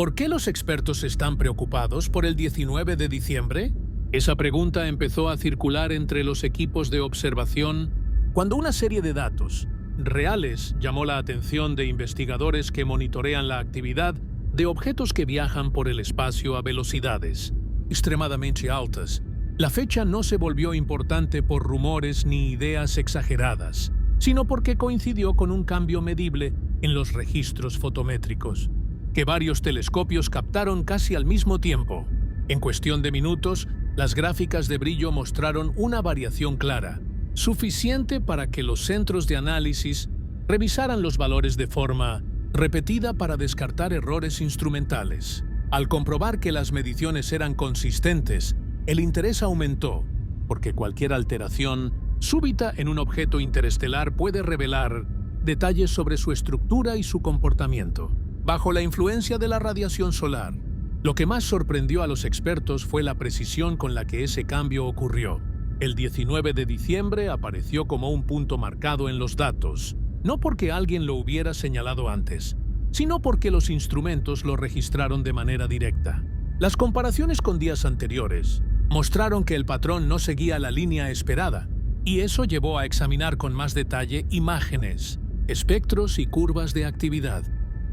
¿Por qué los expertos están preocupados por el 19 de diciembre? Esa pregunta empezó a circular entre los equipos de observación cuando una serie de datos reales llamó la atención de investigadores que monitorean la actividad de objetos que viajan por el espacio a velocidades extremadamente altas. La fecha no se volvió importante por rumores ni ideas exageradas, sino porque coincidió con un cambio medible en los registros fotométricos, que varios telescopios captaron casi al mismo tiempo. En cuestión de minutos, las gráficas de brillo mostraron una variación clara, suficiente para que los centros de análisis revisaran los valores de forma repetida para descartar errores instrumentales. Al comprobar que las mediciones eran consistentes, el interés aumentó, porque cualquier alteración súbita en un objeto interestelar puede revelar detalles sobre su estructura y su comportamiento. Bajo la influencia de la radiación solar, lo que más sorprendió a los expertos fue la precisión con la que ese cambio ocurrió. El 19 de diciembre apareció como un punto marcado en los datos, no porque alguien lo hubiera señalado antes, sino porque los instrumentos lo registraron de manera directa. Las comparaciones con días anteriores mostraron que el patrón no seguía la línea esperada, y eso llevó a examinar con más detalle imágenes, espectros y curvas de actividad.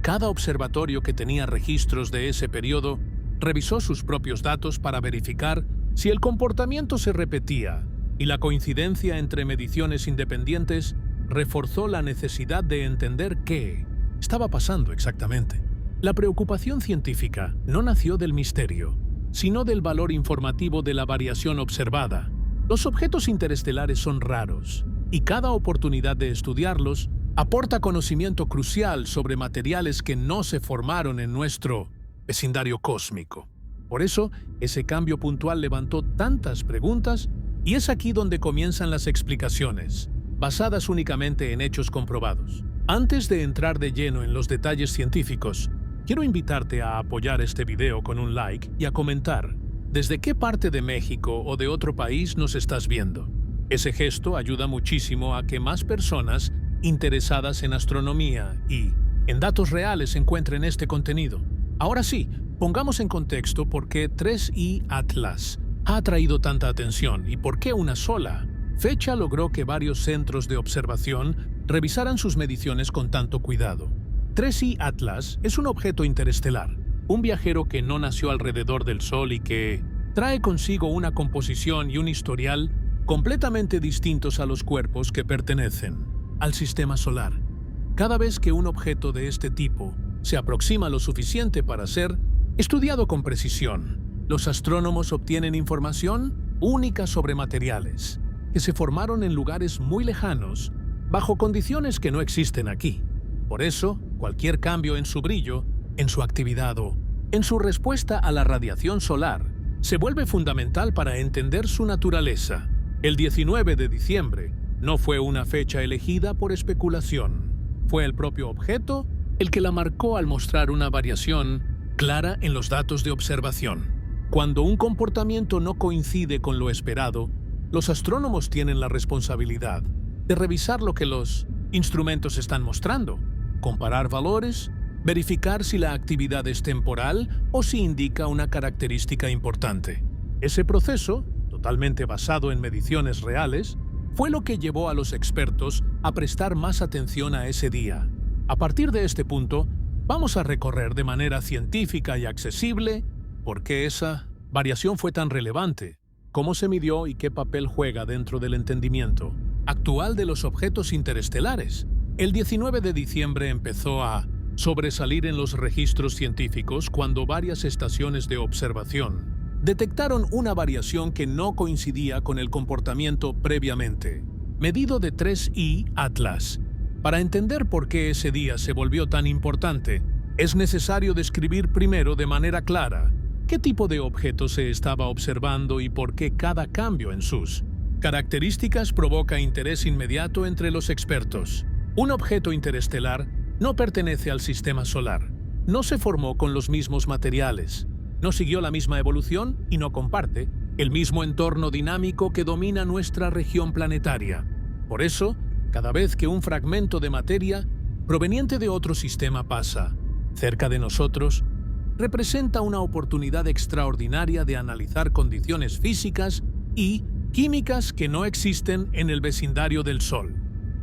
Cada observatorio que tenía registros de ese periodo revisó sus propios datos para verificar si el comportamiento se repetía, y la coincidencia entre mediciones independientes reforzó la necesidad de entender qué estaba pasando exactamente. La preocupación científica no nació del misterio, sino del valor informativo de la variación observada. Los objetos interestelares son raros, y cada oportunidad de estudiarlos aporta conocimiento crucial sobre materiales que no se formaron en nuestro vecindario cósmico. Por eso, ese cambio puntual levantó tantas preguntas, y es aquí donde comienzan las explicaciones, basadas únicamente en hechos comprobados. Antes de entrar de lleno en los detalles científicos, quiero invitarte a apoyar este video con un like y a comentar desde qué parte de México o de otro país nos estás viendo. Ese gesto ayuda muchísimo a que más personas interesadas en astronomía y en datos reales encuentren este contenido. Ahora sí, pongamos en contexto por qué 3I Atlas ha atraído tanta atención y por qué una sola fecha logró que varios centros de observación revisaran sus mediciones con tanto cuidado. 3I Atlas es un objeto interestelar, un viajero que no nació alrededor del Sol y que trae consigo una composición y un historial completamente distintos a los cuerpos que pertenecen al sistema solar. Cada vez que un objeto de este tipo se aproxima lo suficiente para ser estudiado con precisión, los astrónomos obtienen información única sobre materiales que se formaron en lugares muy lejanos, bajo condiciones que no existen aquí. Por eso, cualquier cambio en su brillo, en su actividad o en su respuesta a la radiación solar se vuelve fundamental para entender su naturaleza. El 19 de diciembre no fue una fecha elegida por especulación. Fue el propio objeto el que la marcó al mostrar una variación clara en los datos de observación. Cuando un comportamiento no coincide con lo esperado, los astrónomos tienen la responsabilidad de revisar lo que los instrumentos están mostrando, comparar valores, verificar si la actividad es temporal o si indica una característica importante. Ese proceso, totalmente basado en mediciones reales, fue lo que llevó a los expertos a prestar más atención a ese día. A partir de este punto, vamos a recorrer de manera científica y accesible por qué esa variación fue tan relevante, cómo se midió y qué papel juega dentro del entendimiento actual de los objetos interestelares. El 19 de diciembre empezó a sobresalir en los registros científicos cuando varias estaciones de observación detectaron una variación que no coincidía con el comportamiento previamente medido de 3I Atlas. Para entender por qué ese día se volvió tan importante, es necesario describir primero de manera clara qué tipo de objeto se estaba observando y por qué cada cambio en sus características provoca interés inmediato entre los expertos. Un objeto interestelar no pertenece al sistema solar, no se formó con los mismos materiales, no siguió la misma evolución y no comparte el mismo entorno dinámico que domina nuestra región planetaria. Por eso, cada vez que un fragmento de materia proveniente de otro sistema pasa cerca de nosotros, representa una oportunidad extraordinaria de analizar condiciones físicas y químicas que no existen en el vecindario del Sol.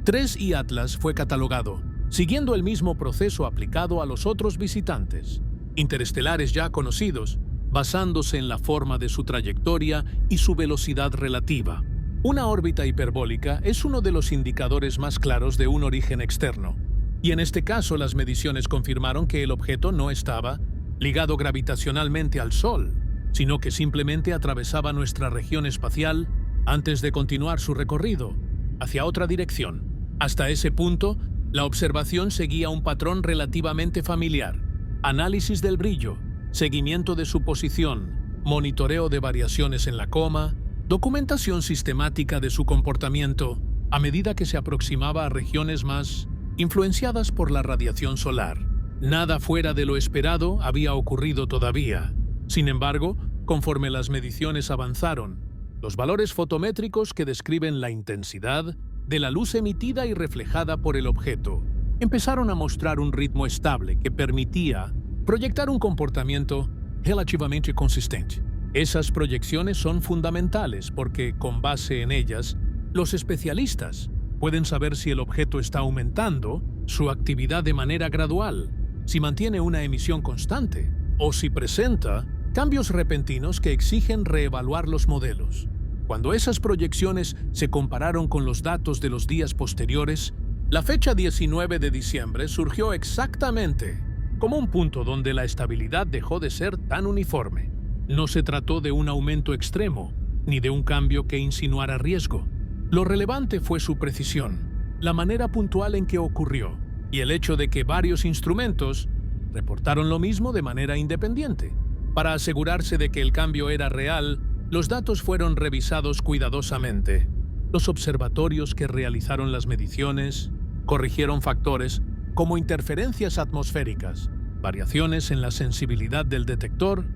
3I Atlas fue catalogado, siguiendo el mismo proceso aplicado a los otros visitantes interestelares ya conocidos, basándose en la forma de su trayectoria y su velocidad relativa. Una órbita hiperbólica es uno de los indicadores más claros de un origen externo, y en este caso las mediciones confirmaron que el objeto no estaba ligado gravitacionalmente al Sol, sino que simplemente atravesaba nuestra región espacial antes de continuar su recorrido hacia otra dirección. Hasta ese punto, la observación seguía un patrón relativamente familiar: análisis del brillo, seguimiento de su posición, monitoreo de variaciones en la coma, documentación sistemática de su comportamiento a medida que se aproximaba a regiones más influenciadas por la radiación solar. Nada fuera de lo esperado había ocurrido todavía. Sin embargo, conforme las mediciones avanzaron, los valores fotométricos que describen la intensidad de la luz emitida y reflejada por el objeto empezaron a mostrar un ritmo estable que permitía proyectar un comportamiento relativamente consistente. Esas proyecciones son fundamentales porque, con base en ellas, los especialistas pueden saber si el objeto está aumentando su actividad de manera gradual, si mantiene una emisión constante o si presenta cambios repentinos que exigen reevaluar los modelos. Cuando esas proyecciones se compararon con los datos de los días posteriores, la fecha 19 de diciembre surgió exactamente como un punto donde la estabilidad dejó de ser tan uniforme. No se trató de un aumento extremo, ni de un cambio que insinuara riesgo. Lo relevante fue su precisión, la manera puntual en que ocurrió, y el hecho de que varios instrumentos reportaron lo mismo de manera independiente. Para asegurarse de que el cambio era real, los datos fueron revisados cuidadosamente. Los observatorios que realizaron las mediciones corrigieron factores como interferencias atmosféricas, variaciones en la sensibilidad del detector,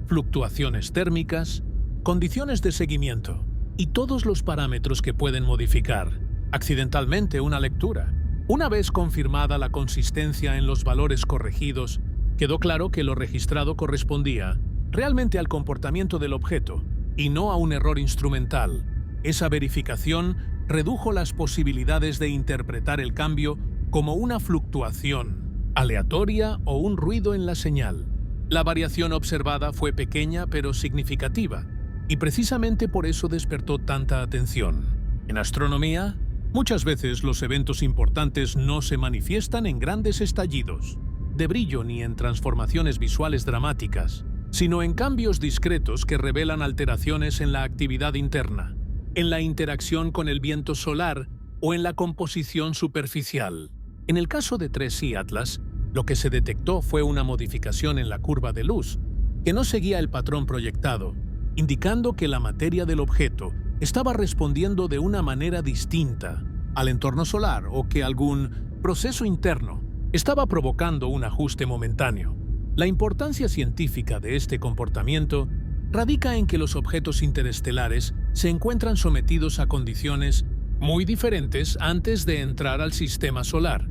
fluctuaciones térmicas, condiciones de seguimiento y todos los parámetros que pueden modificar accidentalmente una lectura. Una vez confirmada la consistencia en los valores corregidos, quedó claro que lo registrado correspondía realmente al comportamiento del objeto y no a un error instrumental. Esa verificación redujo las posibilidades de interpretar el cambio como una fluctuación aleatoria o un ruido en la señal. La variación observada fue pequeña pero significativa, y precisamente por eso despertó tanta atención. En astronomía, muchas veces los eventos importantes no se manifiestan en grandes estallidos de brillo ni en transformaciones visuales dramáticas, sino en cambios discretos que revelan alteraciones en la actividad interna, en la interacción con el viento solar o en la composición superficial. En el caso de 3I Atlas, lo que se detectó fue una modificación en la curva de luz, que no seguía el patrón proyectado, indicando que la materia del objeto estaba respondiendo de una manera distinta al entorno solar o que algún proceso interno estaba provocando un ajuste momentáneo. La importancia científica de este comportamiento radica en que los objetos interestelares se encuentran sometidos a condiciones muy diferentes antes de entrar al sistema solar.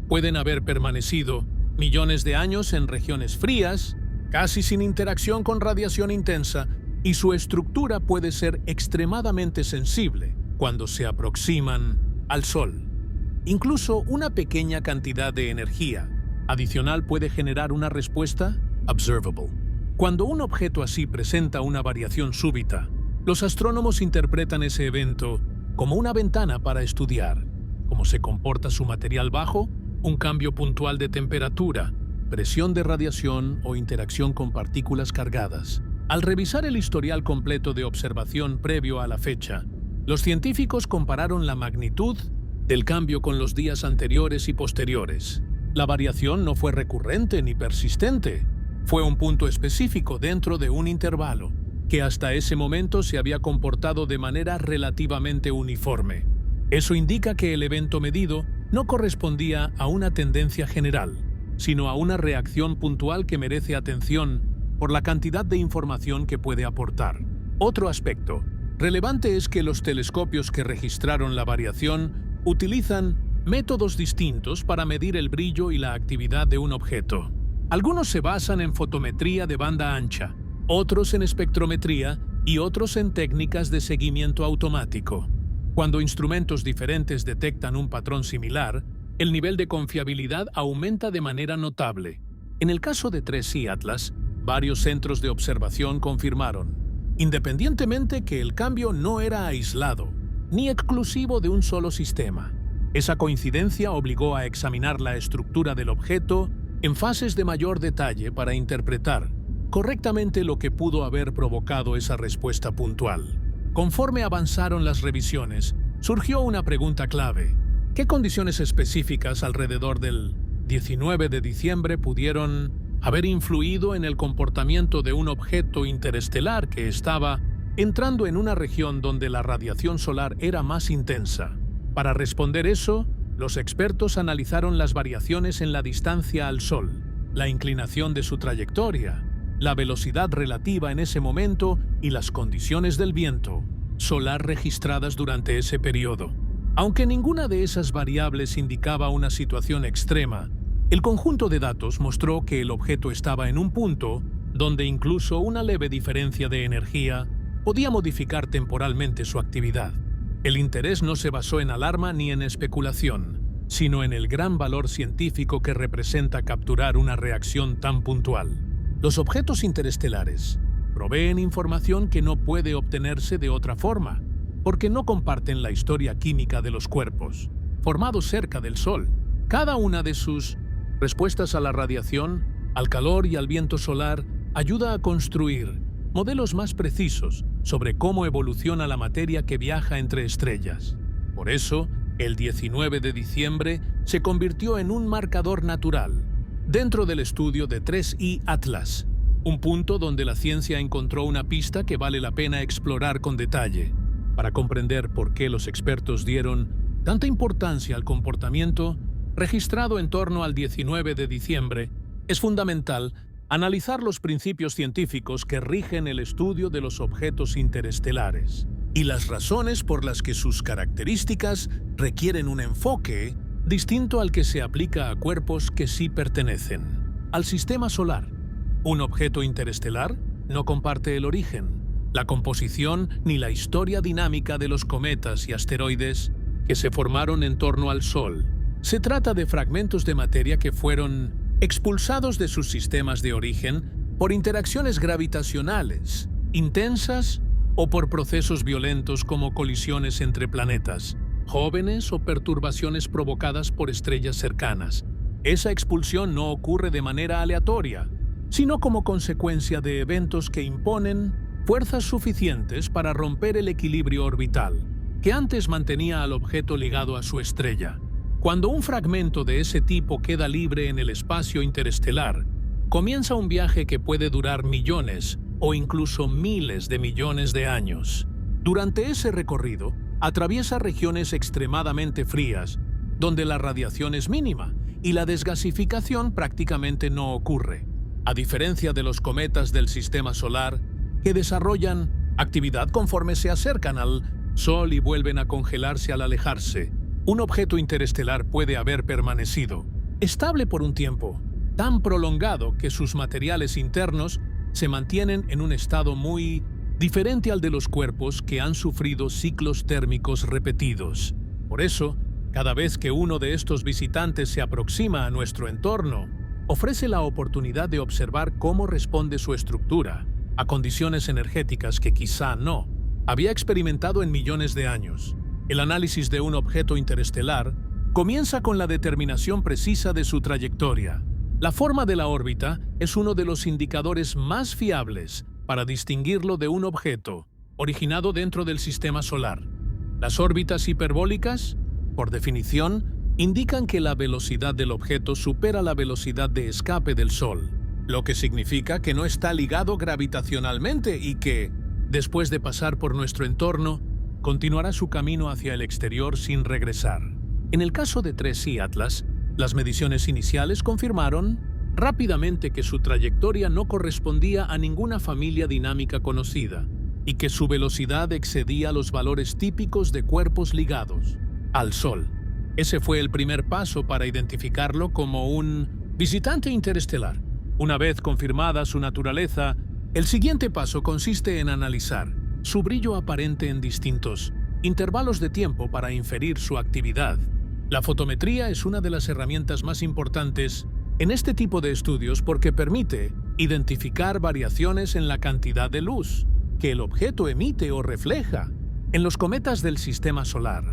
Pueden haber permanecido millones de años en regiones frías, casi sin interacción con radiación intensa, y su estructura puede ser extremadamente sensible cuando se aproximan al Sol. Incluso una pequeña cantidad de energía adicional puede generar una respuesta observable. Cuando un objeto así presenta una variación súbita, los astrónomos interpretan ese evento como una ventana para estudiar cómo se comporta su material bajo un cambio puntual de temperatura, presión de radiación o interacción con partículas cargadas. Al revisar el historial completo de observación previo a la fecha, los científicos compararon la magnitud del cambio con los días anteriores y posteriores. La variación no fue recurrente ni persistente. Fue un punto específico dentro de un intervalo, que hasta ese momento se había comportado de manera relativamente uniforme. Eso indica que el evento medido no correspondía a una tendencia general, sino a una reacción puntual que merece atención por la cantidad de información que puede aportar. Otro aspecto relevante es que los telescopios que registraron la variación utilizan métodos distintos para medir el brillo y la actividad de un objeto. Algunos se basan en fotometría de banda ancha, otros en espectrometría y otros en técnicas de seguimiento automático. Cuando instrumentos diferentes detectan un patrón similar, el nivel de confiabilidad aumenta de manera notable. En el caso de 3i Atlas, varios centros de observación confirmaron, independientemente, que el cambio no era aislado, ni exclusivo de un solo sistema. Esa coincidencia obligó a examinar la estructura del objeto en fases de mayor detalle para interpretar correctamente lo que pudo haber provocado esa respuesta puntual. Conforme avanzaron las revisiones, surgió una pregunta clave. ¿Qué condiciones específicas alrededor del 19 de diciembre pudieron haber influido en el comportamiento de un objeto interestelar que estaba entrando en una región donde la radiación solar era más intensa? Para responder eso, los expertos analizaron las variaciones en la distancia al Sol, la inclinación de su trayectoria, la velocidad relativa en ese momento y las condiciones del viento solar registradas durante ese periodo. Aunque ninguna de esas variables indicaba una situación extrema, el conjunto de datos mostró que el objeto estaba en un punto donde incluso una leve diferencia de energía podía modificar temporalmente su actividad. El interés no se basó en alarma ni en especulación, sino en el gran valor científico que representa capturar una reacción tan puntual. Los objetos interestelares proveen información que no puede obtenerse de otra forma, porque no comparten la historia química de los cuerpos formados cerca del Sol. Cada una de sus respuestas a la radiación, al calor y al viento solar ayuda a construir modelos más precisos sobre cómo evoluciona la materia que viaja entre estrellas. Por eso, el 19 de diciembre se convirtió en un marcador natural dentro del estudio de 3i Atlas, un punto donde la ciencia encontró una pista que vale la pena explorar con detalle. Para comprender por qué los expertos dieron tanta importancia al comportamiento registrado en torno al 19 de diciembre, es fundamental analizar los principios científicos que rigen el estudio de los objetos interestelares y las razones por las que sus características requieren un enfoque distinto al que se aplica a cuerpos que sí pertenecen al sistema solar. Un objeto interestelar no comparte el origen, la composición ni la historia dinámica de los cometas y asteroides que se formaron en torno al Sol. Se trata de fragmentos de materia que fueron expulsados de sus sistemas de origen por interacciones gravitacionales intensas o por procesos violentos como colisiones entre planetas jóvenes o perturbaciones provocadas por estrellas cercanas. Esa expulsión no ocurre de manera aleatoria, sino como consecuencia de eventos que imponen fuerzas suficientes para romper el equilibrio orbital que antes mantenía al objeto ligado a su estrella. Cuando un fragmento de ese tipo queda libre en el espacio interestelar, comienza un viaje que puede durar millones o incluso miles de millones de años. Durante ese recorrido, atraviesa regiones extremadamente frías, donde la radiación es mínima y la desgasificación prácticamente no ocurre. A diferencia de los cometas del sistema solar, que desarrollan actividad conforme se acercan al Sol y vuelven a congelarse al alejarse, un objeto interestelar puede haber permanecido estable por un tiempo tan prolongado que sus materiales internos se mantienen en un estado muy diferente al de los cuerpos que han sufrido ciclos térmicos repetidos. Por eso, cada vez que uno de estos visitantes se aproxima a nuestro entorno, ofrece la oportunidad de observar cómo responde su estructura a condiciones energéticas que quizá no había experimentado en millones de años. El análisis de un objeto interestelar comienza con la determinación precisa de su trayectoria. La forma de la órbita es uno de los indicadores más fiables para distinguirlo de un objeto originado dentro del sistema solar. Las órbitas hiperbólicas, por definición, indican que la velocidad del objeto supera la velocidad de escape del Sol, lo que significa que no está ligado gravitacionalmente y que, después de pasar por nuestro entorno, continuará su camino hacia el exterior sin regresar. En el caso de 3i Atlas, las mediciones iniciales confirmaron rápidamente que su trayectoria no correspondía a ninguna familia dinámica conocida y que su velocidad excedía los valores típicos de cuerpos ligados al Sol. Ese fue el primer paso para identificarlo como un visitante interestelar. Una vez confirmada su naturaleza, el siguiente paso consiste en analizar su brillo aparente en distintos intervalos de tiempo para inferir su actividad. La fotometría es una de las herramientas más importantes en este tipo de estudios porque permite identificar variaciones en la cantidad de luz que el objeto emite o refleja. En los cometas del sistema solar,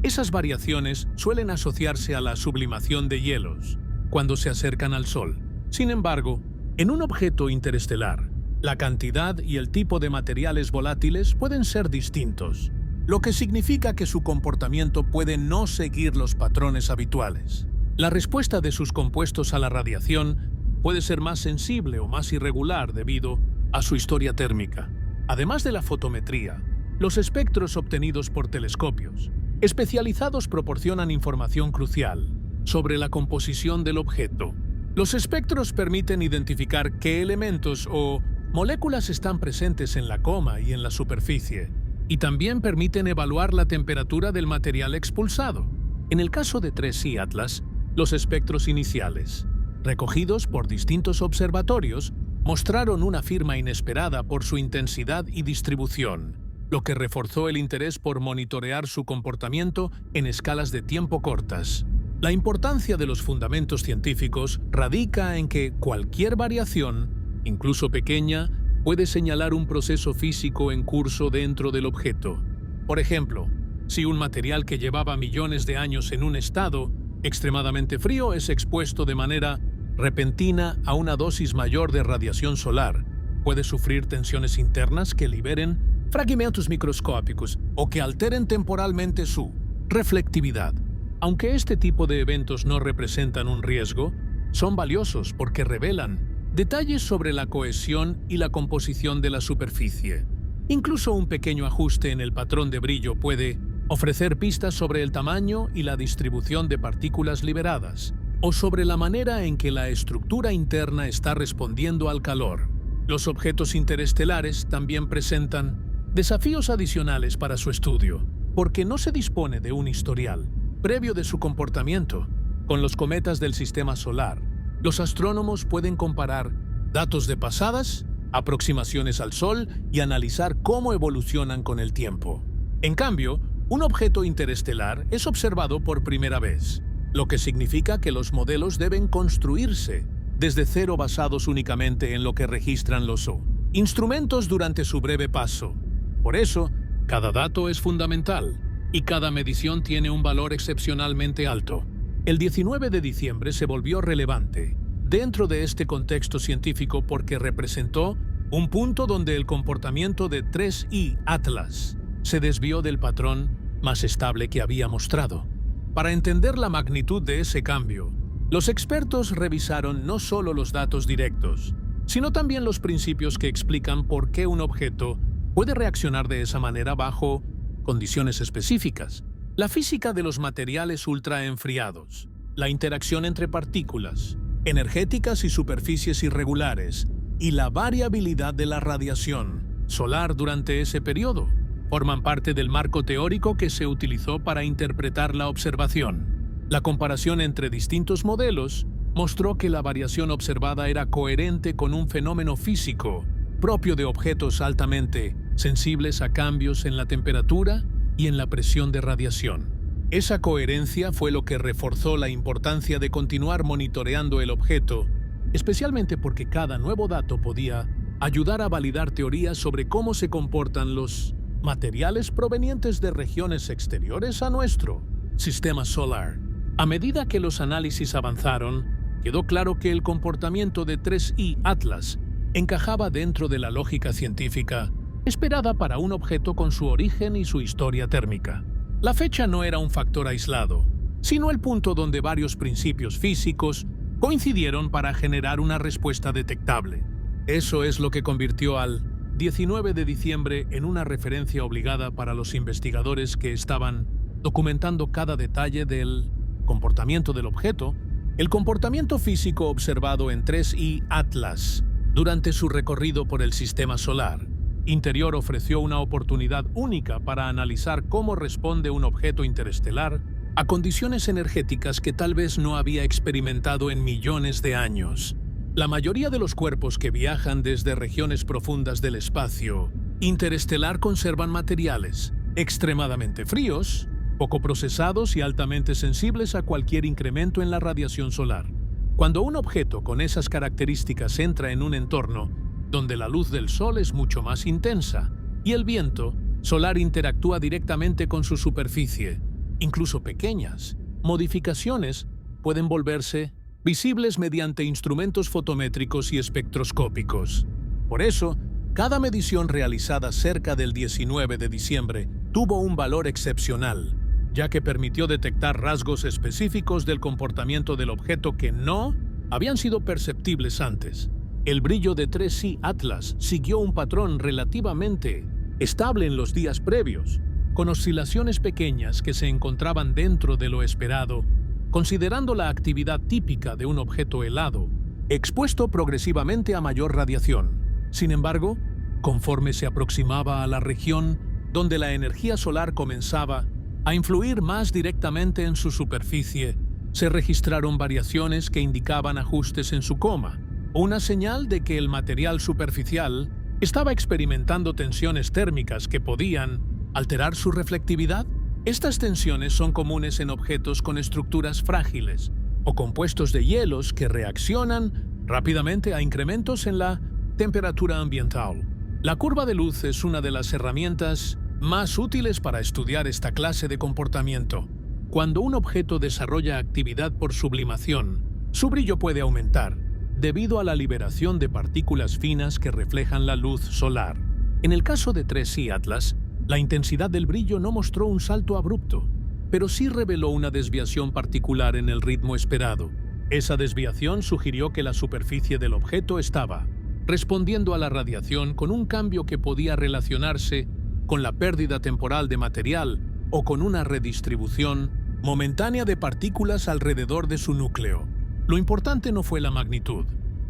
esas variaciones suelen asociarse a la sublimación de hielos cuando se acercan al Sol. Sin embargo, en un objeto interestelar, la cantidad y el tipo de materiales volátiles pueden ser distintos, lo que significa que su comportamiento puede no seguir los patrones habituales. La respuesta de sus compuestos a la radiación puede ser más sensible o más irregular debido a su historia térmica. Además de la fotometría, los espectros obtenidos por telescopios especializados proporcionan información crucial sobre la composición del objeto. Los espectros permiten identificar qué elementos o moléculas están presentes en la coma y en la superficie, y también permiten evaluar la temperatura del material expulsado. En el caso de 3I Atlas, los espectros iniciales, recogidos por distintos observatorios, mostraron una firma inesperada por su intensidad y distribución, lo que reforzó el interés por monitorear su comportamiento en escalas de tiempo cortas. La importancia de los fundamentos científicos radica en que cualquier variación, incluso pequeña, puede señalar un proceso físico en curso dentro del objeto. Por ejemplo, si un material que llevaba millones de años en un estado extremadamente frío es expuesto de manera repentina a una dosis mayor de radiación solar, puede sufrir tensiones internas que liberen fragmentos microscópicos o que alteren temporalmente su reflectividad. Aunque este tipo de eventos no representan un riesgo, son valiosos porque revelan detalles sobre la cohesión y la composición de la superficie. Incluso un pequeño ajuste en el patrón de brillo puede ofrecer pistas sobre el tamaño y la distribución de partículas liberadas, o sobre la manera en que la estructura interna está respondiendo al calor. Los objetos interestelares también presentan desafíos adicionales para su estudio, porque no se dispone de un historial previo de su comportamiento. Con los cometas del sistema solar, los astrónomos pueden comparar datos de pasadas, aproximaciones al Sol y analizar cómo evolucionan con el tiempo. En cambio, un objeto interestelar es observado por primera vez, lo que significa que los modelos deben construirse desde cero basados únicamente en lo que registran los instrumentos durante su breve paso. Por eso, cada dato es fundamental y cada medición tiene un valor excepcionalmente alto. El 19 de diciembre se volvió relevante dentro de este contexto científico porque representó un punto donde el comportamiento de 3I Atlas se desvió del patrón más estable que había mostrado. Para entender la magnitud de ese cambio, los expertos revisaron no solo los datos directos, sino también los principios que explican por qué un objeto puede reaccionar de esa manera bajo condiciones específicas. La física de los materiales ultraenfriados, la interacción entre partículas energéticas y superficies irregulares, y la variabilidad de la radiación solar durante ese periodo, forman parte del marco teórico que se utilizó para interpretar la observación. La comparación entre distintos modelos mostró que la variación observada era coherente con un fenómeno físico propio de objetos altamente sensibles a cambios en la temperatura y en la presión de radiación. Esa coherencia fue lo que reforzó la importancia de continuar monitoreando el objeto, especialmente porque cada nuevo dato podía ayudar a validar teorías sobre cómo se comportan los materiales provenientes de regiones exteriores a nuestro sistema solar. A medida que los análisis avanzaron, quedó claro que el comportamiento de 3I Atlas encajaba dentro de la lógica científica esperada para un objeto con su origen y su historia térmica. La fecha no era un factor aislado, sino el punto donde varios principios físicos coincidieron para generar una respuesta detectable. Eso es lo que convirtió al 19 de diciembre en una referencia obligada para los investigadores que estaban documentando cada detalle del comportamiento del objeto. El comportamiento físico observado en 3I Atlas durante su recorrido por el sistema solar interior ofreció una oportunidad única para analizar cómo responde un objeto interestelar a condiciones energéticas que tal vez no había experimentado en millones de años. La mayoría de los cuerpos que viajan desde regiones profundas del espacio interestelar conservan materiales extremadamente fríos, poco procesados y altamente sensibles a cualquier incremento en la radiación solar. Cuando un objeto con esas características entra en un entorno donde la luz del sol es mucho más intensa y el viento solar interactúa directamente con su superficie, incluso pequeñas modificaciones pueden volverse visibles mediante instrumentos fotométricos y espectroscópicos. Por eso, cada medición realizada cerca del 19 de diciembre tuvo un valor excepcional, ya que permitió detectar rasgos específicos del comportamiento del objeto que no habían sido perceptibles antes. El brillo de 3C Atlas siguió un patrón relativamente estable en los días previos, con oscilaciones pequeñas que se encontraban dentro de lo esperado, considerando la actividad típica de un objeto helado, expuesto progresivamente a mayor radiación. Sin embargo, conforme se aproximaba a la región donde la energía solar comenzaba a influir más directamente en su superficie, se registraron variaciones que indicaban ajustes en su coma, una señal de que el material superficial estaba experimentando tensiones térmicas que podían alterar su reflectividad. Estas tensiones son comunes en objetos con estructuras frágiles o compuestos de hielos que reaccionan rápidamente a incrementos en la temperatura ambiental. La curva de luz es una de las herramientas más útiles para estudiar esta clase de comportamiento. Cuando un objeto desarrolla actividad por sublimación, su brillo puede aumentar debido a la liberación de partículas finas que reflejan la luz solar. En el caso de 3C Atlas, la intensidad del brillo no mostró un salto abrupto, pero sí reveló una desviación particular en el ritmo esperado. Esa desviación sugirió que la superficie del objeto estaba respondiendo a la radiación con un cambio que podía relacionarse con la pérdida temporal de material o con una redistribución momentánea de partículas alrededor de su núcleo. Lo importante no fue la magnitud,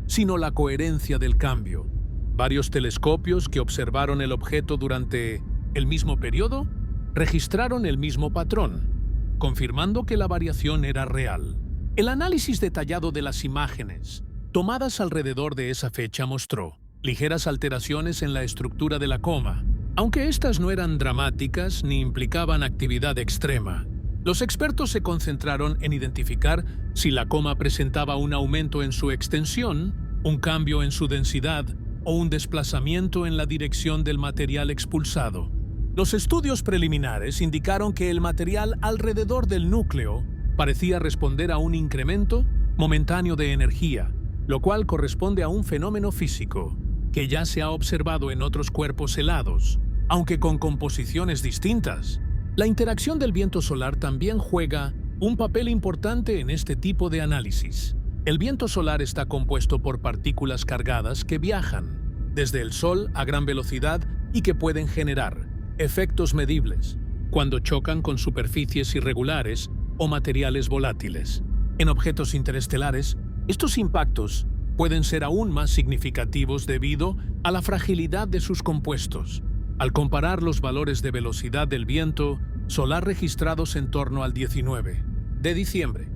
sino la coherencia del cambio. Varios telescopios que observaron el objeto durante el mismo periodo registraron el mismo patrón, confirmando que la variación era real. El análisis detallado de las imágenes tomadas alrededor de esa fecha mostró ligeras alteraciones en la estructura de la coma, aunque estas no eran dramáticas ni implicaban actividad extrema. Los expertos se concentraron en identificar si la coma presentaba un aumento en su extensión, un cambio en su densidad o un desplazamiento en la dirección del material expulsado. Los estudios preliminares indicaron que el material alrededor del núcleo parecía responder a un incremento momentáneo de energía, lo cual corresponde a un fenómeno físico que ya se ha observado en otros cuerpos helados, aunque con composiciones distintas. La interacción del viento solar también juega un papel importante en este tipo de análisis. El viento solar está compuesto por partículas cargadas que viajan desde el Sol a gran velocidad y que pueden generar efectos medibles cuando chocan con superficies irregulares o materiales volátiles. En objetos interestelares, estos impactos pueden ser aún más significativos debido a la fragilidad de sus compuestos. Al comparar los valores de velocidad del viento solar registrados en torno al 19 de diciembre,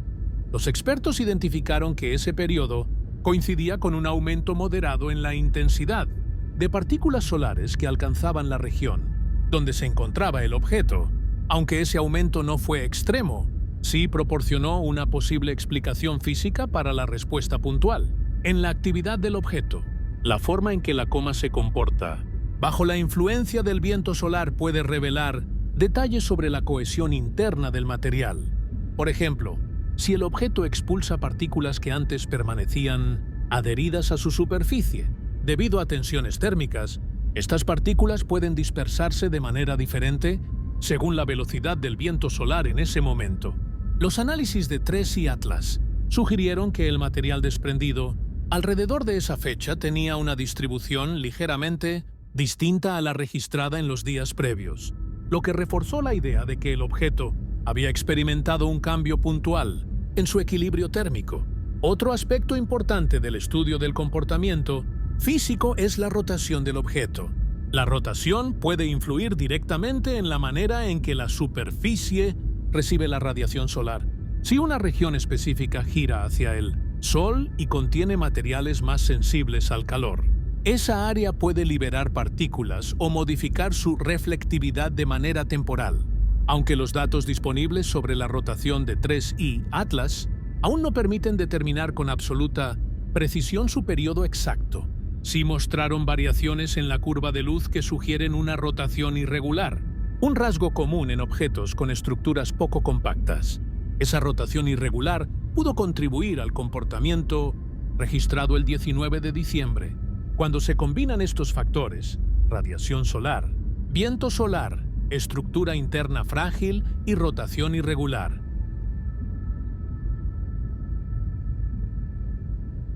los expertos identificaron que ese periodo coincidía con un aumento moderado en la intensidad de partículas solares que alcanzaban la región donde se encontraba el objeto. Aunque ese aumento no fue extremo, sí proporcionó una posible explicación física para la respuesta puntual. En la actividad del objeto, la forma en que la coma se comporta bajo la influencia del viento solar puede revelar detalles sobre la cohesión interna del material. Por ejemplo, si el objeto expulsa partículas que antes permanecían adheridas a su superficie, debido a tensiones térmicas, estas partículas pueden dispersarse de manera diferente según la velocidad del viento solar en ese momento. Los análisis de 3C Atlas sugirieron que el material desprendido alrededor de esa fecha tenía una distribución ligeramente distinta a la registrada en los días previos, lo que reforzó la idea de que el objeto había experimentado un cambio puntual en su equilibrio térmico. Otro aspecto importante del estudio del comportamiento físico es la rotación del objeto. La rotación puede influir directamente en la manera en que la superficie recibe la radiación solar. Si una región específica gira hacia el Sol y contiene materiales más sensibles al calor. Esa área puede liberar partículas o modificar su reflectividad de manera temporal, aunque los datos disponibles sobre la rotación de 3I Atlas aún no permiten determinar con absoluta precisión su periodo exacto. Sí mostraron variaciones en la curva de luz que sugieren una rotación irregular, un rasgo común en objetos con estructuras poco compactas. Esa rotación irregular pudo contribuir al comportamiento registrado el 19 de diciembre. Cuando se combinan estos factores, radiación solar, viento solar, estructura interna frágil y rotación irregular,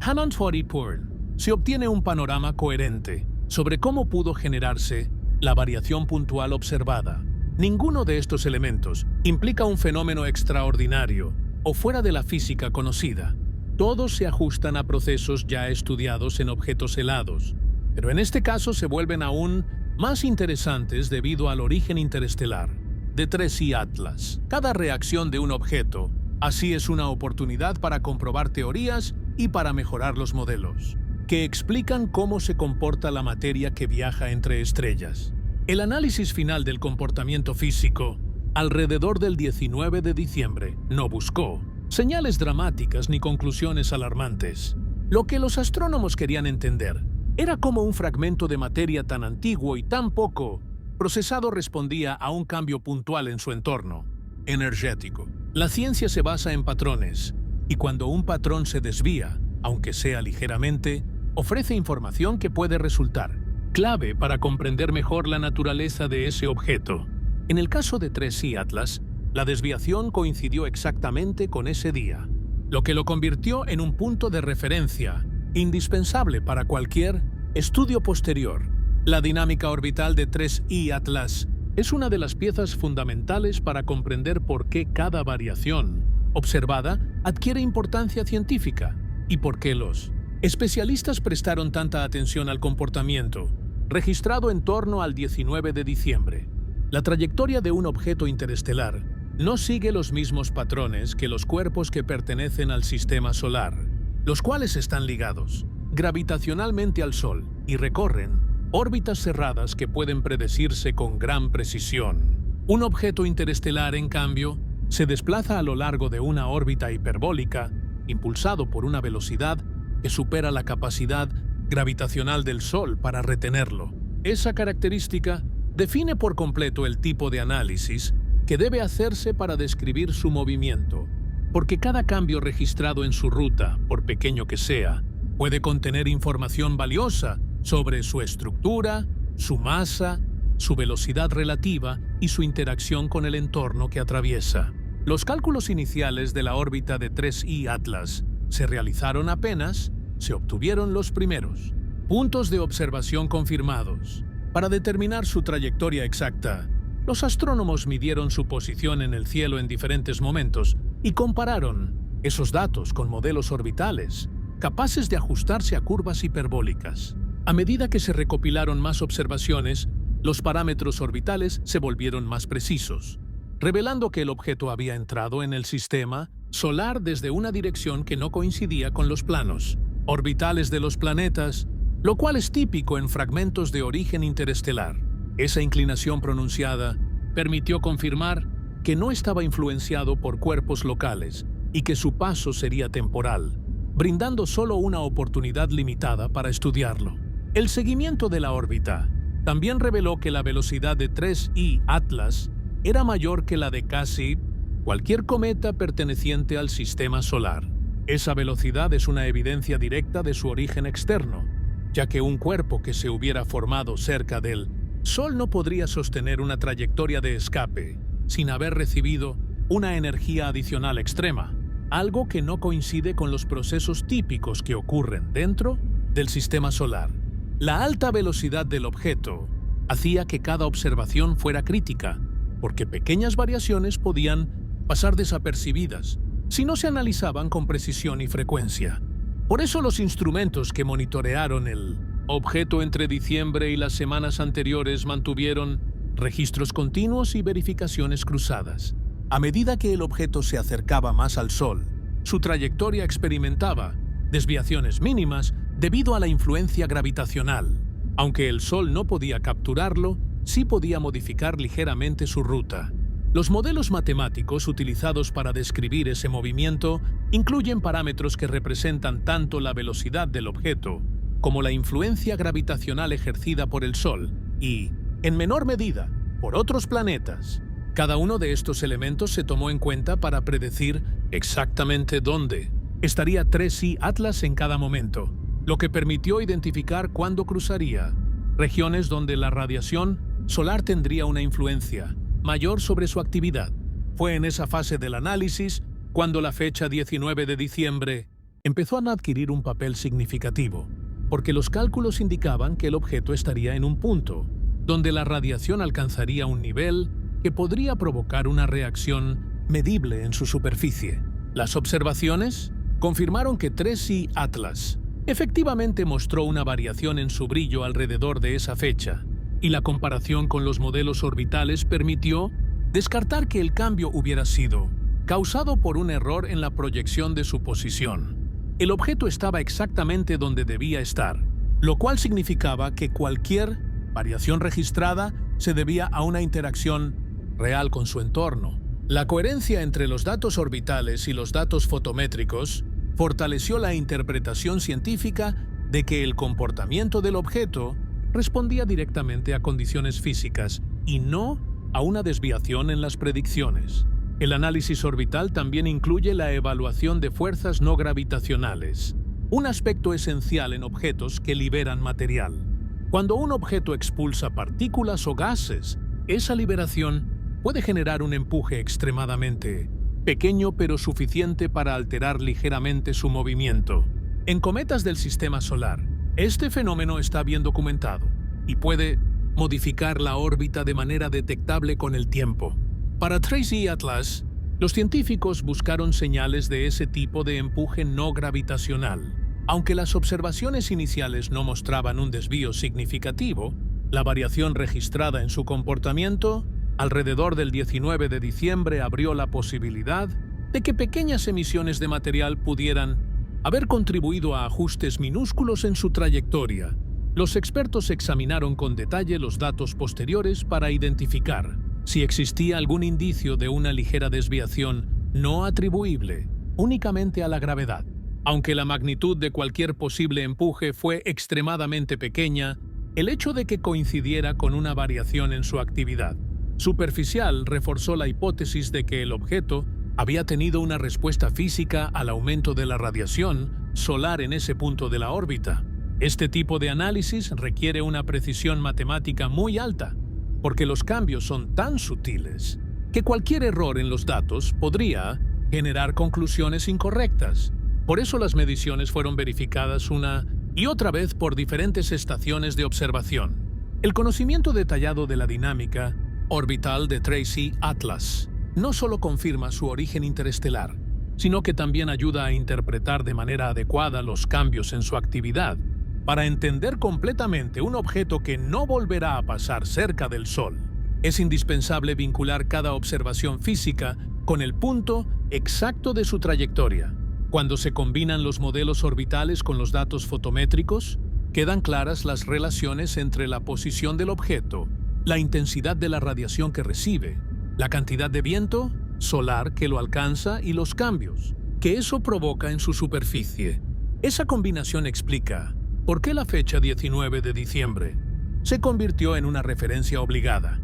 Hanon 40 se obtiene un panorama coherente sobre cómo pudo generarse la variación puntual observada. Ninguno de estos elementos implica un fenómeno extraordinario o fuera de la física conocida. Todos se ajustan a procesos ya estudiados en objetos helados, pero en este caso se vuelven aún más interesantes debido al origen interestelar de 3I Atlas. Cada reacción de un objeto así es una oportunidad para comprobar teorías y para mejorar los modelos, que explican cómo se comporta la materia que viaja entre estrellas. El análisis final del comportamiento físico, alrededor del 19 de diciembre, no buscó señales dramáticas ni conclusiones alarmantes. Lo que los astrónomos querían entender era cómo un fragmento de materia tan antiguo y tan poco procesado respondía a un cambio puntual en su entorno energético. La ciencia se basa en patrones, y cuando un patrón se desvía, aunque sea ligeramente, ofrece información que puede resultar clave para comprender mejor la naturaleza de ese objeto. En el caso de 3I Atlas, la desviación coincidió exactamente con ese día, lo que lo convirtió en un punto de referencia indispensable para cualquier estudio posterior. La dinámica orbital de 3I Atlas es una de las piezas fundamentales para comprender por qué cada variación observada adquiere importancia científica y por qué los especialistas prestaron tanta atención al comportamiento registrado en torno al 19 de diciembre. La trayectoria de un objeto interestelar no sigue los mismos patrones que los cuerpos que pertenecen al sistema solar, los cuales están ligados gravitacionalmente al Sol y recorren órbitas cerradas que pueden predecirse con gran precisión. Un objeto interestelar, en cambio, se desplaza a lo largo de una órbita hiperbólica, impulsado por una velocidad que supera la capacidad gravitacional del Sol para retenerlo. Esa característica define por completo el tipo de análisis que debe hacerse para describir su movimiento, porque cada cambio registrado en su ruta, por pequeño que sea, puede contener información valiosa sobre su estructura, su masa, su velocidad relativa y su interacción con el entorno que atraviesa. Los cálculos iniciales de la órbita de 3I Atlas se realizaron apenas se obtuvieron los primeros puntos de observación confirmados. Para determinar su trayectoria exacta, los astrónomos midieron su posición en el cielo en diferentes momentos y compararon esos datos con modelos orbitales capaces de ajustarse a curvas hiperbólicas. A medida que se recopilaron más observaciones, los parámetros orbitales se volvieron más precisos, revelando que el objeto había entrado en el sistema solar desde una dirección que no coincidía con los planos orbitales de los planetas, lo cual es típico en fragmentos de origen interestelar. Esa inclinación pronunciada permitió confirmar que no estaba influenciado por cuerpos locales y que su paso sería temporal, brindando solo una oportunidad limitada para estudiarlo. El seguimiento de la órbita también reveló que la velocidad de 3I Atlas era mayor que la de casi cualquier cometa perteneciente al sistema solar. Esa velocidad es una evidencia directa de su origen externo, ya que un cuerpo que se hubiera formado cerca del Sol no podría sostener una trayectoria de escape sin haber recibido una energía adicional extrema, algo que no coincide con los procesos típicos que ocurren dentro del sistema solar. La alta velocidad del objeto hacía que cada observación fuera crítica, porque pequeñas variaciones podían pasar desapercibidas si no se analizaban con precisión y frecuencia. Por eso los instrumentos que monitorearon el objeto entre diciembre y las semanas anteriores mantuvieron registros continuos y verificaciones cruzadas. A medida que el objeto se acercaba más al Sol, su trayectoria experimentaba desviaciones mínimas debido a la influencia gravitacional. Aunque el Sol no podía capturarlo, sí podía modificar ligeramente su ruta. Los modelos matemáticos utilizados para describir ese movimiento incluyen parámetros que representan tanto la velocidad del objeto como la influencia gravitacional ejercida por el Sol y, en menor medida, por otros planetas. Cada uno de estos elementos se tomó en cuenta para predecir exactamente dónde estaría 3I Atlas en cada momento, lo que permitió identificar cuándo cruzaría regiones donde la radiación solar tendría una influencia mayor sobre su actividad. Fue en esa fase del análisis cuando la fecha 19 de diciembre empezó a adquirir un papel significativo, porque los cálculos indicaban que el objeto estaría en un punto donde la radiación alcanzaría un nivel que podría provocar una reacción medible en su superficie. Las observaciones confirmaron que 3I Atlas efectivamente mostró una variación en su brillo alrededor de esa fecha, y la comparación con los modelos orbitales permitió descartar que el cambio hubiera sido causado por un error en la proyección de su posición. El objeto estaba exactamente donde debía estar, lo cual significaba que cualquier variación registrada se debía a una interacción real con su entorno. La coherencia entre los datos orbitales y los datos fotométricos fortaleció la interpretación científica de que el comportamiento del objeto respondía directamente a condiciones físicas y no a una desviación en las predicciones. El análisis orbital también incluye la evaluación de fuerzas no gravitacionales, un aspecto esencial en objetos que liberan material. Cuando un objeto expulsa partículas o gases, esa liberación puede generar un empuje extremadamente pequeño pero suficiente para alterar ligeramente su movimiento. En cometas del sistema solar, este fenómeno está bien documentado y puede modificar la órbita de manera detectable con el tiempo. Para 3I Atlas, los científicos buscaron señales de ese tipo de empuje no gravitacional. Aunque las observaciones iniciales no mostraban un desvío significativo, la variación registrada en su comportamiento alrededor del 19 de diciembre abrió la posibilidad de que pequeñas emisiones de material pudieran haber contribuido a ajustes minúsculos en su trayectoria. Los expertos examinaron con detalle los datos posteriores para identificar si existía algún indicio de una ligera desviación no atribuible únicamente a la gravedad. Aunque la magnitud de cualquier posible empuje fue extremadamente pequeña, el hecho de que coincidiera con una variación en su actividad superficial reforzó la hipótesis de que el objeto había tenido una respuesta física al aumento de la radiación solar en ese punto de la órbita. Este tipo de análisis requiere una precisión matemática muy alta, porque los cambios son tan sutiles que cualquier error en los datos podría generar conclusiones incorrectas. Por eso las mediciones fueron verificadas una y otra vez por diferentes estaciones de observación. El conocimiento detallado de la dinámica orbital de 3I Atlas no solo confirma su origen interestelar, sino que también ayuda a interpretar de manera adecuada los cambios en su actividad. Para entender completamente un objeto que no volverá a pasar cerca del Sol, es indispensable vincular cada observación física con el punto exacto de su trayectoria. Cuando se combinan los modelos orbitales con los datos fotométricos, quedan claras las relaciones entre la posición del objeto, la intensidad de la radiación que recibe, la cantidad de viento solar que lo alcanza y los cambios que eso provoca en su superficie. Esa combinación explica por qué la fecha 19 de diciembre se convirtió en una referencia obligada.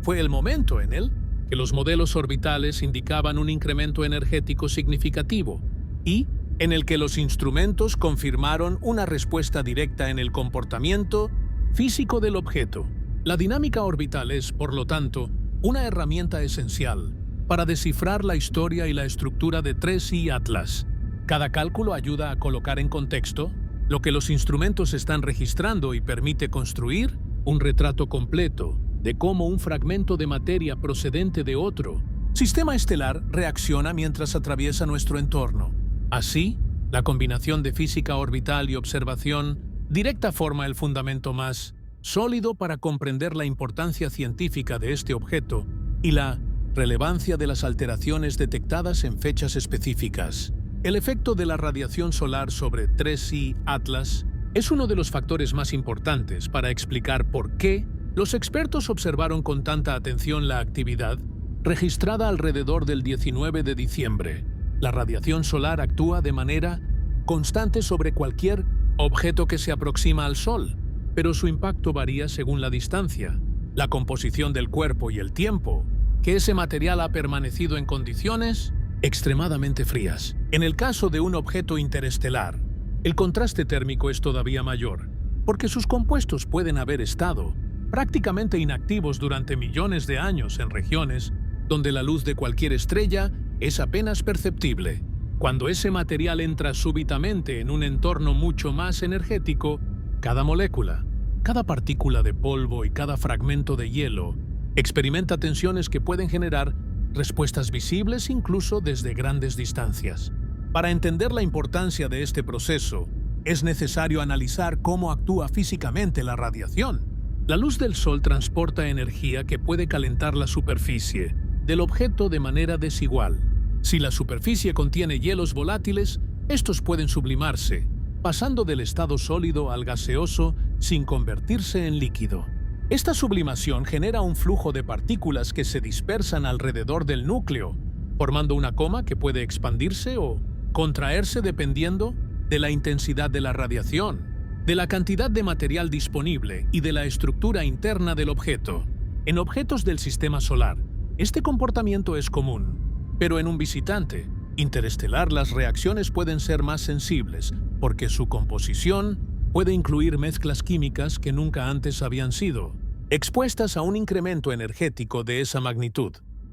Fue el momento en el que los modelos orbitales indicaban un incremento energético significativo y en el que los instrumentos confirmaron una respuesta directa en el comportamiento físico del objeto. La dinámica orbital es, por lo tanto, una herramienta esencial para descifrar la historia y la estructura de 3I Atlas. Cada cálculo ayuda a colocar en contexto lo que los instrumentos están registrando y permite construir un retrato completo de cómo un fragmento de materia procedente de otro sistema estelar reacciona mientras atraviesa nuestro entorno. Así, la combinación de física orbital y observación directa forma el fundamento más sólido para comprender la importancia científica de este objeto y la relevancia de las alteraciones detectadas en fechas específicas. El efecto de la radiación solar sobre 3I Atlas es uno de los factores más importantes para explicar por qué los expertos observaron con tanta atención la actividad registrada alrededor del 19 de diciembre. La radiación solar actúa de manera constante sobre cualquier objeto que se aproxima al Sol, pero su impacto varía según la distancia, la composición del cuerpo y el tiempo que ese material ha permanecido en condiciones extremadamente frías. En el caso de un objeto interestelar, el contraste térmico es todavía mayor, porque sus compuestos pueden haber estado prácticamente inactivos durante millones de años en regiones donde la luz de cualquier estrella es apenas perceptible. Cuando ese material entra súbitamente en un entorno mucho más energético, cada molécula, cada partícula de polvo y cada fragmento de hielo experimenta tensiones que pueden generar respuestas visibles incluso desde grandes distancias. Para entender la importancia de este proceso, es necesario analizar cómo actúa físicamente la radiación. La luz del Sol transporta energía que puede calentar la superficie del objeto de manera desigual. Si la superficie contiene hielos volátiles, estos pueden sublimarse, pasando del estado sólido al gaseoso sin convertirse en líquido. Esta sublimación genera un flujo de partículas que se dispersan alrededor del núcleo, formando una coma que puede expandirse o contraerse dependiendo de la intensidad de la radiación, de la cantidad de material disponible y de la estructura interna del objeto. En objetos del sistema solar, este comportamiento es común, pero en un visitante interestelar las reacciones pueden ser más sensibles porque su composición puede incluir mezclas químicas que nunca antes habían sido expuestas a un incremento energético de esa magnitud.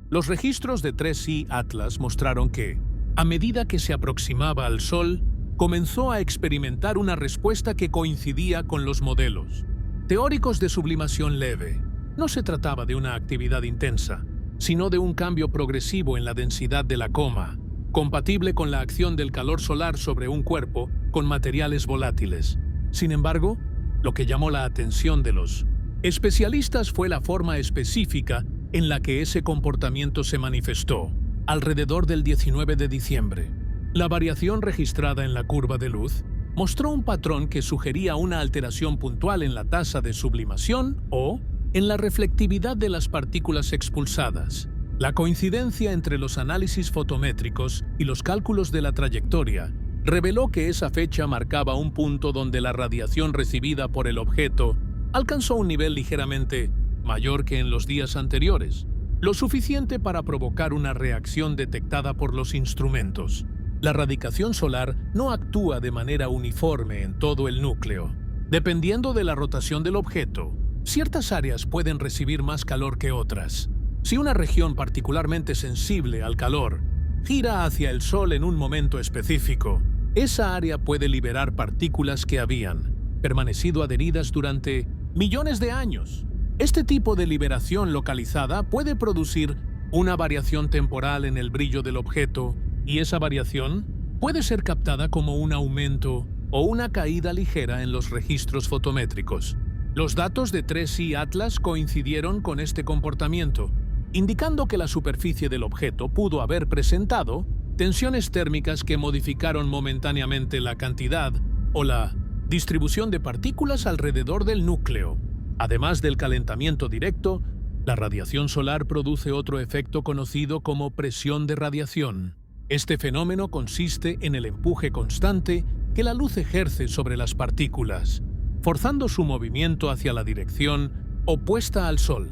Los registros de 3I Atlas mostraron que, a medida que se aproximaba al Sol, comenzó a experimentar una respuesta que coincidía con los modelos teóricos de sublimación leve. No se trataba de una actividad intensa, sino de un cambio progresivo en la densidad de la coma, compatible con la acción del calor solar sobre un cuerpo con materiales volátiles. Sin embargo, lo que llamó la atención de los especialistas fue la forma específica en la que ese comportamiento se manifestó, alrededor del 19 de diciembre. La variación registrada en la curva de luz mostró un patrón que sugería una alteración puntual en la tasa de sublimación o en la reflectividad de las partículas expulsadas. La coincidencia entre los análisis fotométricos y los cálculos de la trayectoria reveló que esa fecha marcaba un punto donde la radiación recibida por el objeto alcanzó un nivel ligeramente mayor que en los días anteriores, lo suficiente para provocar una reacción detectada por los instrumentos. La radiación solar no actúa de manera uniforme en todo el núcleo. Dependiendo de la rotación del objeto, ciertas áreas pueden recibir más calor que otras. Si una región particularmente sensible al calor gira hacia el Sol en un momento específico, esa área puede liberar partículas que habían permanecido adheridas durante millones de años. Este tipo de liberación localizada puede producir una variación temporal en el brillo del objeto, y esa variación puede ser captada como un aumento o una caída ligera en los registros fotométricos. Los datos de 3I Atlas coincidieron con este comportamiento, indicando que la superficie del objeto pudo haber presentado tensiones térmicas que modificaron momentáneamente la cantidad o la distribución de partículas alrededor del núcleo. Además del calentamiento directo, la radiación solar produce otro efecto conocido como presión de radiación. Este fenómeno consiste en el empuje constante que la luz ejerce sobre las partículas, forzando su movimiento hacia la dirección opuesta al Sol.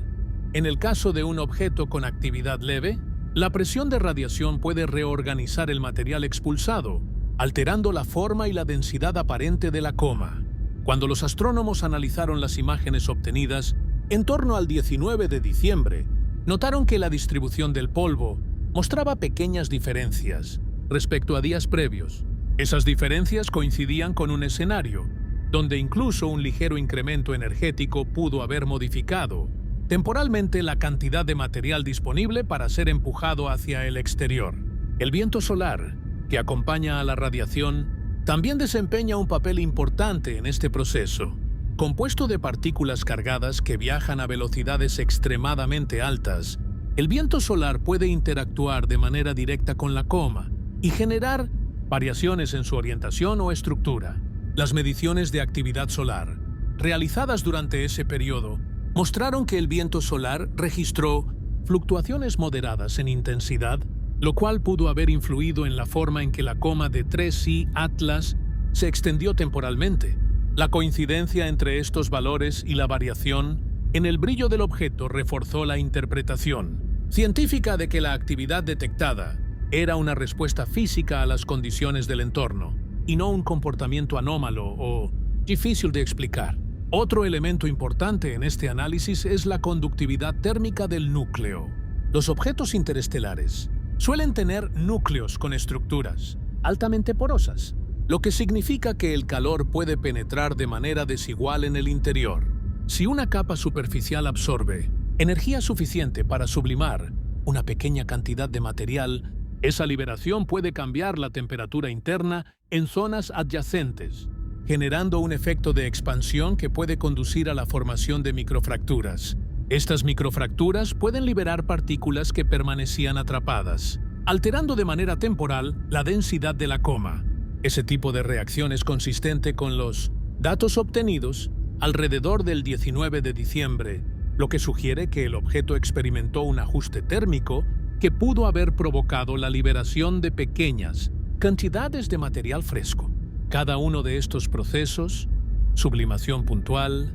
En el caso de un objeto con actividad leve, la presión de radiación puede reorganizar el material expulsado, alterando la forma y la densidad aparente de la coma. Cuando los astrónomos analizaron las imágenes obtenidas en torno al 19 de diciembre, notaron que la distribución del polvo mostraba pequeñas diferencias respecto a días previos. Esas diferencias coincidían con un escenario donde incluso un ligero incremento energético pudo haber modificado temporalmente la cantidad de material disponible para ser empujado hacia el exterior. El viento solar, que acompaña a la radiación, también desempeña un papel importante en este proceso. Compuesto de partículas cargadas que viajan a velocidades extremadamente altas, el viento solar puede interactuar de manera directa con la coma y generar variaciones en su orientación o estructura. Las mediciones de actividad solar, realizadas durante ese periodo, mostraron que el viento solar registró fluctuaciones moderadas en intensidad, lo cual pudo haber influido en la forma en que la coma de 3I Atlas se extendió temporalmente. La coincidencia entre estos valores y la variación en el brillo del objeto reforzó la interpretación científica de que la actividad detectada era una respuesta física a las condiciones del entorno y no un comportamiento anómalo o difícil de explicar. Otro elemento importante en este análisis es la conductividad térmica del núcleo. Los objetos interestelares suelen tener núcleos con estructuras altamente porosas, lo que significa que el calor puede penetrar de manera desigual en el interior. Si una capa superficial absorbe energía suficiente para sublimar una pequeña cantidad de material, esa liberación puede cambiar la temperatura interna en zonas adyacentes, generando un efecto de expansión que puede conducir a la formación de microfracturas. Estas microfracturas pueden liberar partículas que permanecían atrapadas, alterando de manera temporal la densidad de la coma. Ese tipo de reacción es consistente con los datos obtenidos alrededor del 19 de diciembre, lo que sugiere que el objeto experimentó un ajuste térmico que pudo haber provocado la liberación de pequeñas cantidades de material fresco. Cada uno de estos procesos, sublimación puntual,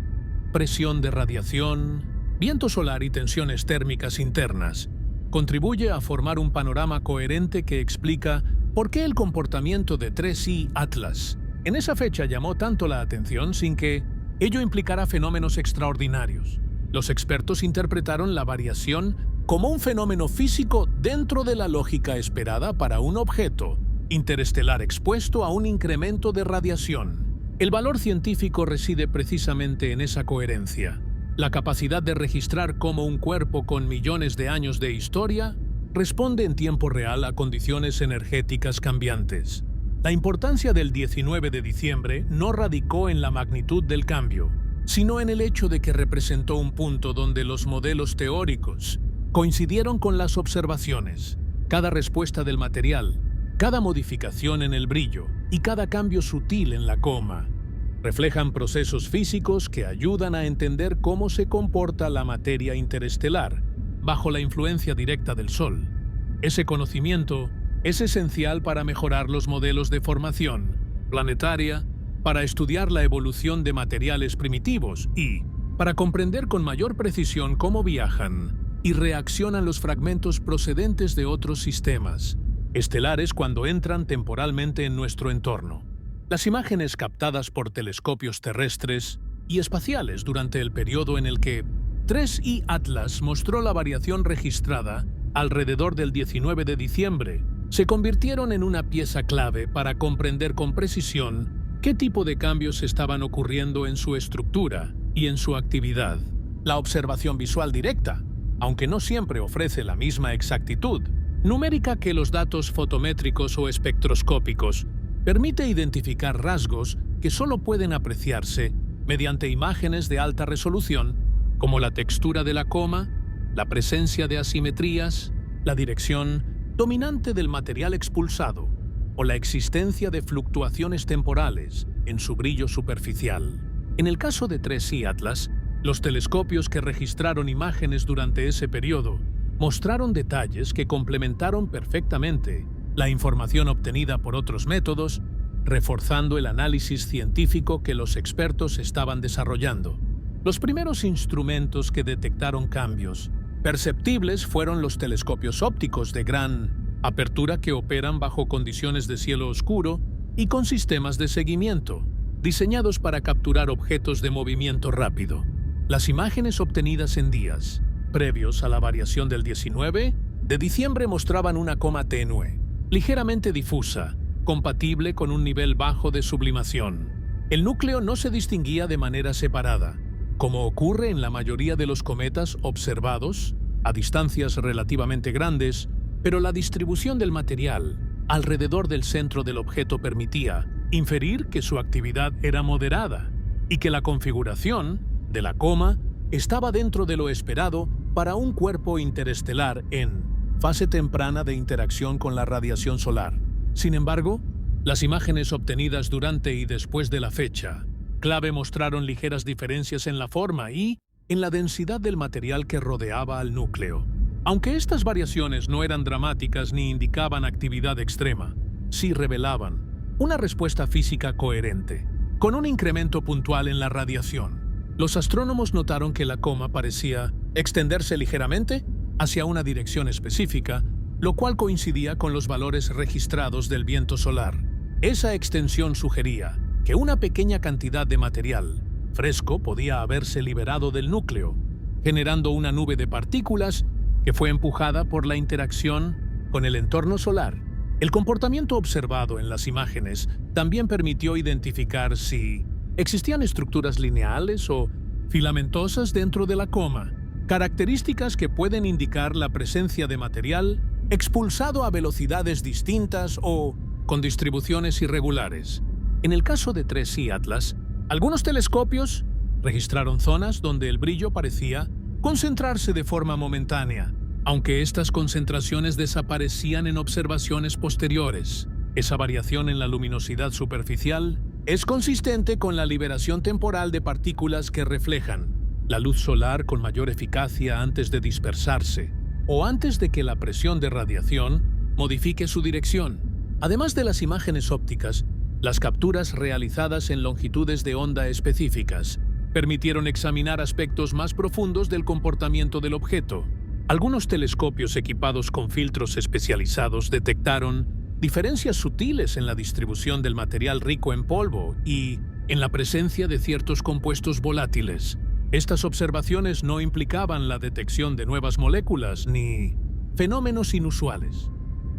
presión de radiación, viento solar y tensiones térmicas internas, contribuye a formar un panorama coherente que explica por qué el comportamiento de 3I Atlas en esa fecha llamó tanto la atención sin que ello implicara fenómenos extraordinarios. Los expertos interpretaron la variación como un fenómeno físico dentro de la lógica esperada para un objeto interestelar expuesto a un incremento de radiación. El valor científico reside precisamente en esa coherencia, la capacidad de registrar cómo un cuerpo con millones de años de historia responde en tiempo real a condiciones energéticas cambiantes. La importancia del 19 de diciembre no radicó en la magnitud del cambio, sino en el hecho de que representó un punto donde los modelos teóricos coincidieron con las observaciones. Cada respuesta del material, cada modificación en el brillo y cada cambio sutil en la coma reflejan procesos físicos que ayudan a entender cómo se comporta la materia interestelar bajo la influencia directa del Sol. Ese conocimiento es esencial para mejorar los modelos de formación planetaria, para estudiar la evolución de materiales primitivos y para comprender con mayor precisión cómo viajan y reaccionan los fragmentos procedentes de otros sistemas estelares cuando entran temporalmente en nuestro entorno. Las imágenes captadas por telescopios terrestres y espaciales durante el periodo en el que 3I Atlas mostró la variación registrada alrededor del 19 de diciembre se convirtieron en una pieza clave para comprender con precisión qué tipo de cambios estaban ocurriendo en su estructura y en su actividad. La observación visual directa, aunque no siempre ofrece la misma exactitud numérica que los datos fotométricos o espectroscópicos, permite identificar rasgos que solo pueden apreciarse mediante imágenes de alta resolución, como la textura de la coma, la presencia de asimetrías, la dirección dominante del material expulsado o la existencia de fluctuaciones temporales en su brillo superficial. En el caso de 3I Atlas, los telescopios que registraron imágenes durante ese periodo mostraron detalles que complementaron perfectamente la información obtenida por otros métodos, reforzando el análisis científico que los expertos estaban desarrollando. Los primeros instrumentos que detectaron cambios perceptibles fueron los telescopios ópticos de gran apertura que operan bajo condiciones de cielo oscuro y con sistemas de seguimiento, diseñados para capturar objetos de movimiento rápido. Las imágenes obtenidas en días previos a la variación del 19 de diciembre mostraban una coma tenue, ligeramente difusa, compatible con un nivel bajo de sublimación. El núcleo no se distinguía de manera separada, como ocurre en la mayoría de los cometas observados a distancias relativamente grandes, pero la distribución del material alrededor del centro del objeto permitía inferir que su actividad era moderada y que la configuración de la coma estaba dentro de lo esperado para un cuerpo interestelar en fase temprana de interacción con la radiación solar. Sin embargo, Las imágenes obtenidas durante y después de la fecha clave mostraron ligeras diferencias en la forma y en la densidad del material que rodeaba al núcleo. Aunque estas variaciones no eran dramáticas ni indicaban actividad extrema, sí revelaban una respuesta física coherente, con un incremento puntual en la radiación. Los astrónomos notaron que la coma parecía extenderse ligeramente hacia una dirección específica, lo cual coincidía con los valores registrados del viento solar. Esa extensión sugería que una pequeña cantidad de material fresco podía haberse liberado del núcleo, generando una nube de partículas que fue empujada por la interacción con el entorno solar. El comportamiento observado en las imágenes también permitió identificar si existían estructuras lineales o filamentosas dentro de la coma, características que pueden indicar la presencia de material expulsado a velocidades distintas o con distribuciones irregulares. En el caso de 3I Atlas, algunos telescopios registraron zonas donde el brillo parecía concentrarse de forma momentánea, aunque estas concentraciones desaparecían en observaciones posteriores. Esa variación en la luminosidad superficial es consistente con la liberación temporal de partículas que reflejan la luz solar con mayor eficacia antes de dispersarse o antes de que la presión de radiación modifique su dirección. Además de las imágenes ópticas, las capturas realizadas en longitudes de onda específicas permitieron examinar aspectos más profundos del comportamiento del objeto. Algunos telescopios equipados con filtros especializados detectaron diferencias sutiles en la distribución del material rico en polvo y en la presencia de ciertos compuestos volátiles. Estas observaciones no implicaban la detección de nuevas moléculas ni fenómenos inusuales.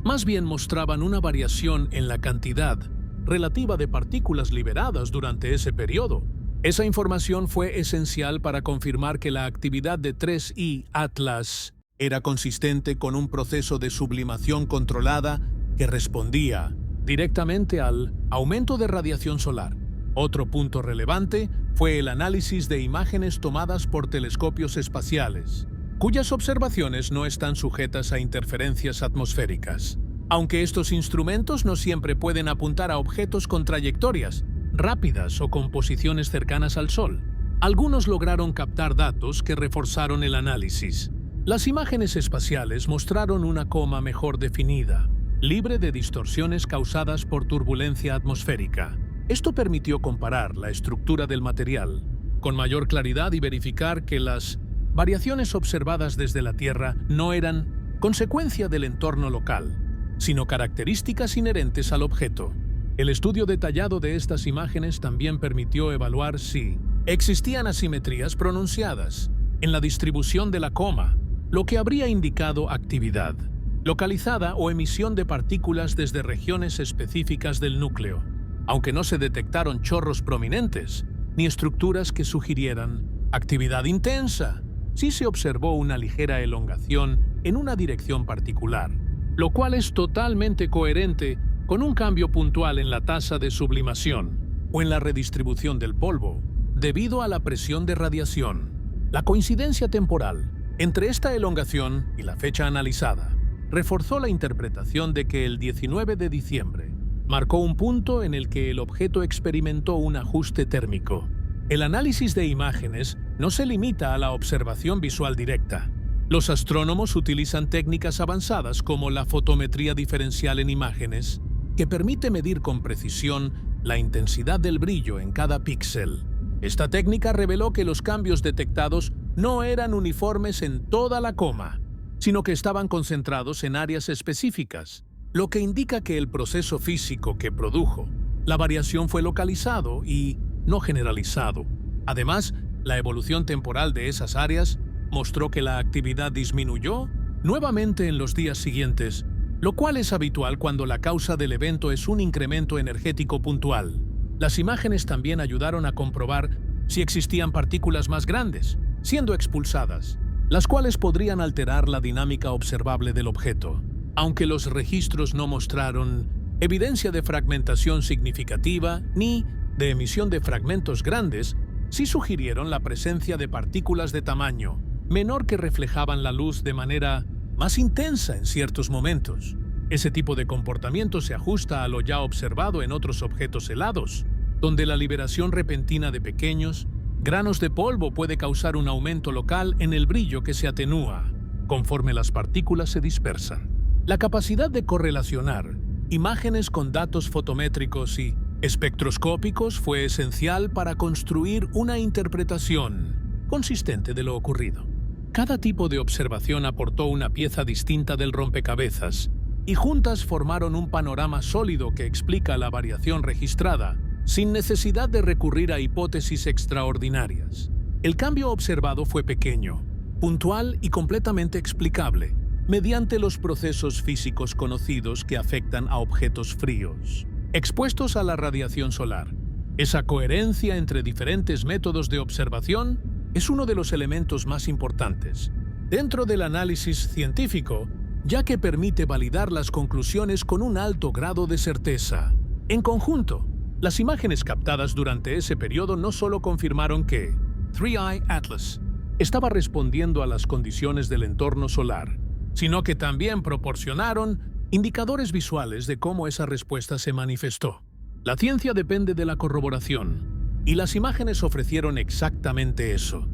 Más bien mostraban una variación en la cantidad relativa de partículas liberadas durante ese periodo. Esa información fue esencial para confirmar que la actividad de 3I Atlas era consistente con un proceso de sublimación controlada que respondía directamente al aumento de radiación solar. Otro punto relevante fue el análisis de imágenes tomadas por telescopios espaciales, cuyas observaciones no están sujetas a interferencias atmosféricas. Aunque estos instrumentos no siempre pueden apuntar a objetos con trayectorias rápidas o con posiciones cercanas al Sol, algunos lograron captar datos que reforzaron el análisis. Las imágenes espaciales mostraron una coma mejor definida, libre de distorsiones causadas por turbulencia atmosférica. Esto permitió comparar la estructura del material con mayor claridad y verificar que las variaciones observadas desde la Tierra no eran consecuencia del entorno local, sino características inherentes al objeto. El estudio detallado de estas imágenes también permitió evaluar si existían asimetrías pronunciadas en la distribución de la coma, lo que habría indicado actividad localizada o emisión de partículas desde regiones específicas del núcleo, aunque no se detectaron chorros prominentes ni estructuras que sugirieran actividad intensa. Sí se observó una ligera elongación en una dirección particular, lo cual es totalmente coherente con un cambio puntual en la tasa de sublimación o en la redistribución del polvo, debido a la presión de radiación. La coincidencia temporal entre esta elongación y la fecha analizada reforzó la interpretación de que el 19 de diciembre marcó un punto en el que el objeto experimentó un ajuste térmico. El análisis de imágenes no se limita a la observación visual directa. Los astrónomos utilizan técnicas avanzadas como la fotometría diferencial en imágenes, que permite medir con precisión la intensidad del brillo en cada píxel. Esta técnica reveló que los cambios detectados no eran uniformes en toda la coma, sino que estaban concentrados en áreas específicas, lo que indica que el proceso físico que produjo la variación fue localizado y no generalizado. Además, la evolución temporal de esas áreas mostró que la actividad disminuyó nuevamente en los días siguientes, lo cual es habitual cuando la causa del evento es un incremento energético puntual. Las imágenes también ayudaron a comprobar si existían partículas más grandes, siendo expulsadas, las cuales podrían alterar la dinámica observable del objeto. Aunque los registros no mostraron evidencia de fragmentación significativa ni de emisión de fragmentos grandes, sí sugirieron la presencia de partículas de tamaño menor que reflejaban la luz de manera más intensa en ciertos momentos. Ese tipo de comportamiento se ajusta a lo ya observado en otros objetos helados, donde la liberación repentina de pequeños granos de polvo puede causar un aumento local en el brillo que se atenúa conforme las partículas se dispersan. La capacidad de correlacionar imágenes con datos fotométricos y espectroscópicos fue esencial para construir una interpretación consistente de lo ocurrido. Cada tipo de observación aportó una pieza distinta del rompecabezas y juntas formaron un panorama sólido que explica la variación registrada, sin necesidad de recurrir a hipótesis extraordinarias. El cambio observado fue pequeño, puntual y completamente explicable, mediante los procesos físicos conocidos que afectan a objetos fríos, expuestos a la radiación solar. Esa coherencia entre diferentes métodos de observación es uno de los elementos más importantes dentro del análisis científico, ya que permite validar las conclusiones con un alto grado de certeza. En conjunto, las imágenes captadas durante ese periodo no solo confirmaron que 3I Atlas estaba respondiendo a las condiciones del entorno solar, sino que también proporcionaron indicadores visuales de cómo esa respuesta se manifestó. La ciencia depende de la corroboración, y las imágenes ofrecieron exactamente eso,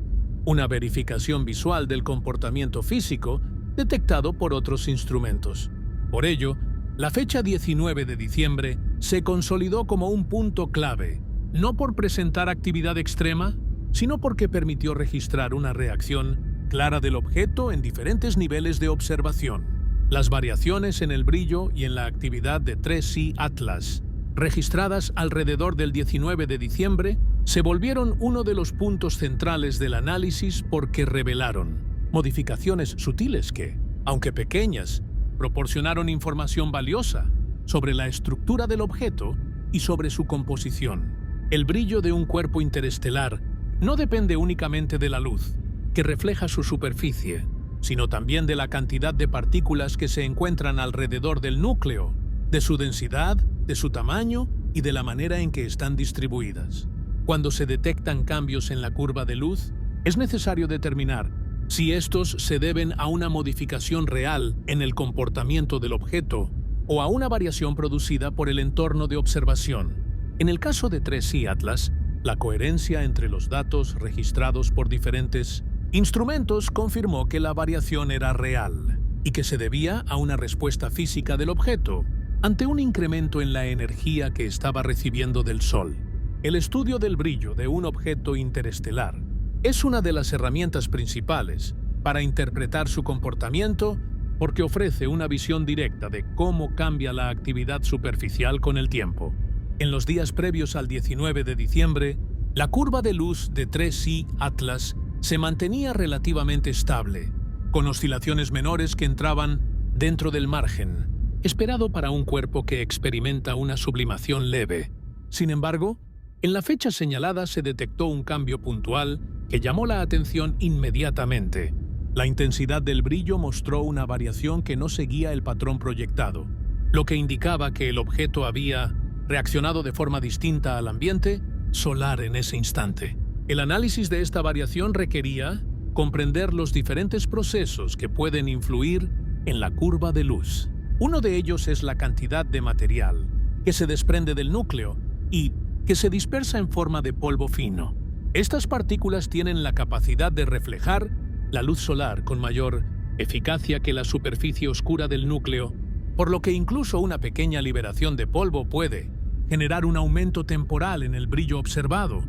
una verificación visual del comportamiento físico detectado por otros instrumentos. Por ello, la fecha 19 de diciembre se consolidó como un punto clave, no por presentar actividad extrema, sino porque permitió registrar una reacción clara del objeto en diferentes niveles de observación. Las variaciones en el brillo y en la actividad de 3C Atlas, registradas alrededor del 19 de diciembre, se volvieron uno de los puntos centrales del análisis porque revelaron modificaciones sutiles que, aunque pequeñas, proporcionaron información valiosa sobre la estructura del objeto y sobre su composición. El brillo de un cuerpo interestelar no depende únicamente de la luz, que refleja su superficie, sino también de la cantidad de partículas que se encuentran alrededor del núcleo, de su densidad, de su tamaño y de la manera en que están distribuidas. Cuando se detectan cambios en la curva de luz, es necesario determinar si estos se deben a una modificación real en el comportamiento del objeto o a una variación producida por el entorno de observación. En el caso de 3C Atlas, la coherencia entre los datos registrados por diferentes instrumentos confirmó que la variación era real y que se debía a una respuesta física del objeto ante un incremento en la energía que estaba recibiendo del Sol. El estudio del brillo de un objeto interestelar es una de las herramientas principales para interpretar su comportamiento porque ofrece una visión directa de cómo cambia la actividad superficial con el tiempo. En los días previos al 19 de diciembre, la curva de luz de 3C Atlas se mantenía relativamente estable, con oscilaciones menores que entraban dentro del margen, esperado para un cuerpo que experimenta una sublimación leve. Sin embargo, en la fecha señalada se detectó un cambio puntual que llamó la atención inmediatamente. La intensidad del brillo mostró una variación que no seguía el patrón proyectado, lo que indicaba que el objeto había reaccionado de forma distinta al ambiente solar en ese instante. El análisis de esta variación requería comprender los diferentes procesos que pueden influir en la curva de luz. Uno de ellos es la cantidad de material que se desprende del núcleo y que se dispersa en forma de polvo fino. Estas partículas tienen la capacidad de reflejar la luz solar con mayor eficacia que la superficie oscura del núcleo, por lo que incluso una pequeña liberación de polvo puede generar un aumento temporal en el brillo observado.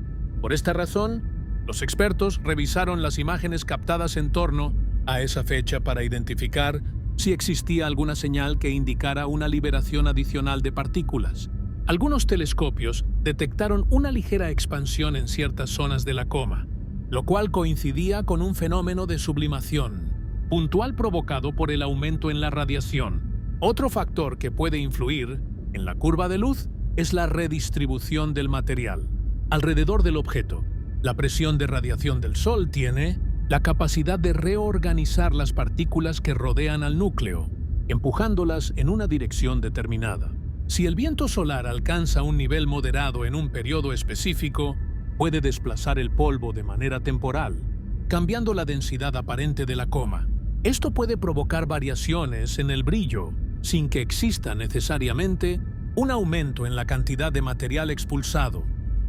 Por esta razón, los expertos revisaron las imágenes captadas en torno a esa fecha para identificar si existía alguna señal que indicara una liberación adicional de partículas. Algunos telescopios detectaron una ligera expansión en ciertas zonas de la coma, lo cual coincidía con un fenómeno de sublimación, puntual provocado por el aumento en la radiación. Otro factor que puede influir en la curva de luz es la redistribución del material alrededor del objeto. La presión de radiación del Sol tiene la capacidad de reorganizar las partículas que rodean al núcleo, empujándolas en una dirección determinada. Si el viento solar alcanza un nivel moderado en un periodo específico, puede desplazar el polvo de manera temporal, cambiando la densidad aparente de la coma. Esto puede provocar variaciones en el brillo sin que exista necesariamente un aumento en la cantidad de material expulsado.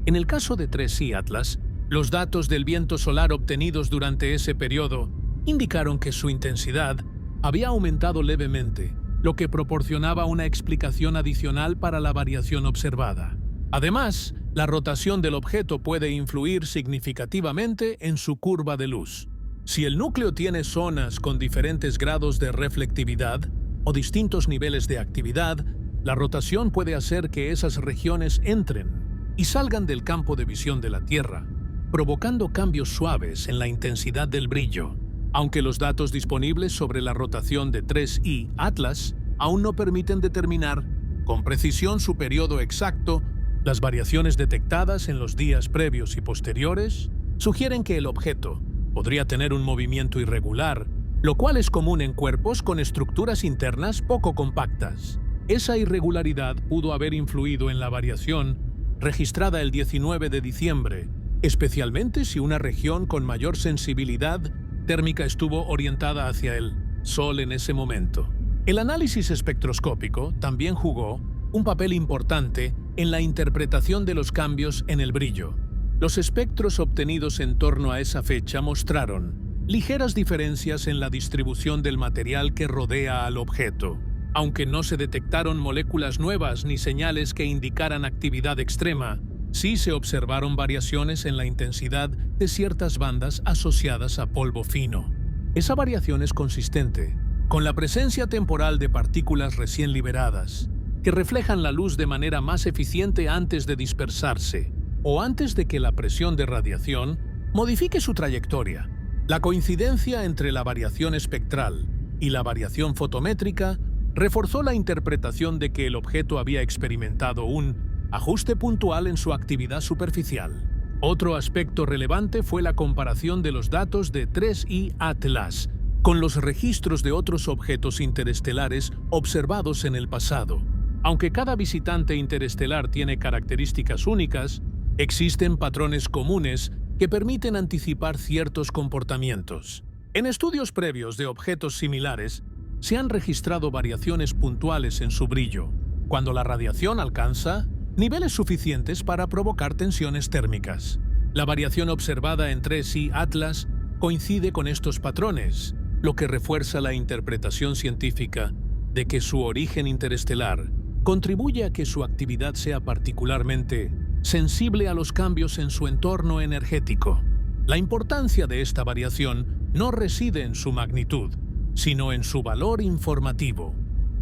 En el caso de 3I Atlas, los datos del viento solar obtenidos durante ese periodo indicaron que su intensidad había aumentado levemente, lo que proporcionaba una explicación adicional para la variación observada. Además, la rotación del objeto puede influir significativamente en su curva de luz. Si el núcleo tiene zonas con diferentes grados de reflectividad o distintos niveles de actividad, la rotación puede hacer que esas regiones entren y salgan del campo de visión de la Tierra, provocando cambios suaves en la intensidad del brillo. Aunque los datos disponibles sobre la rotación de 3I Atlas aún no permiten determinar con precisión su periodo exacto, las variaciones detectadas en los días previos y posteriores sugieren que el objeto podría tener un movimiento irregular, lo cual es común en cuerpos con estructuras internas poco compactas. Esa irregularidad pudo haber influido en la variación registrada el 19 de diciembre, especialmente si una región con mayor sensibilidad térmica estuvo orientada hacia el Sol en ese momento. El análisis espectroscópico también jugó un papel importante en la interpretación de los cambios en el brillo. Los espectros obtenidos en torno a esa fecha mostraron ligeras diferencias en la distribución del material que rodea al objeto. Aunque no se detectaron moléculas nuevas ni señales que indicaran actividad extrema, sí se observaron variaciones en la intensidad de ciertas bandas asociadas a polvo fino. Esa variación es consistente con la presencia temporal de partículas recién liberadas, que reflejan la luz de manera más eficiente antes de dispersarse o antes de que la presión de radiación modifique su trayectoria. La coincidencia entre la variación espectral y la variación fotométrica reforzó la interpretación de que el objeto había experimentado un ajuste puntual en su actividad superficial. Otro aspecto relevante fue la comparación de los datos de 3I Atlas con los registros de otros objetos interestelares observados en el pasado. Aunque cada visitante interestelar tiene características únicas, existen patrones comunes que permiten anticipar ciertos comportamientos. En estudios previos de objetos similares, se han registrado variaciones puntuales en su brillo, cuando la radiación alcanza niveles suficientes para provocar tensiones térmicas. La variación observada en 3I Atlas coincide con estos patrones, lo que refuerza la interpretación científica de que su origen interestelar contribuye a que su actividad sea particularmente sensible a los cambios en su entorno energético. La importancia de esta variación no reside en su magnitud, sino en su valor informativo.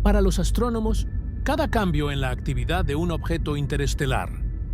Para los astrónomos, cada cambio en la actividad de un objeto interestelar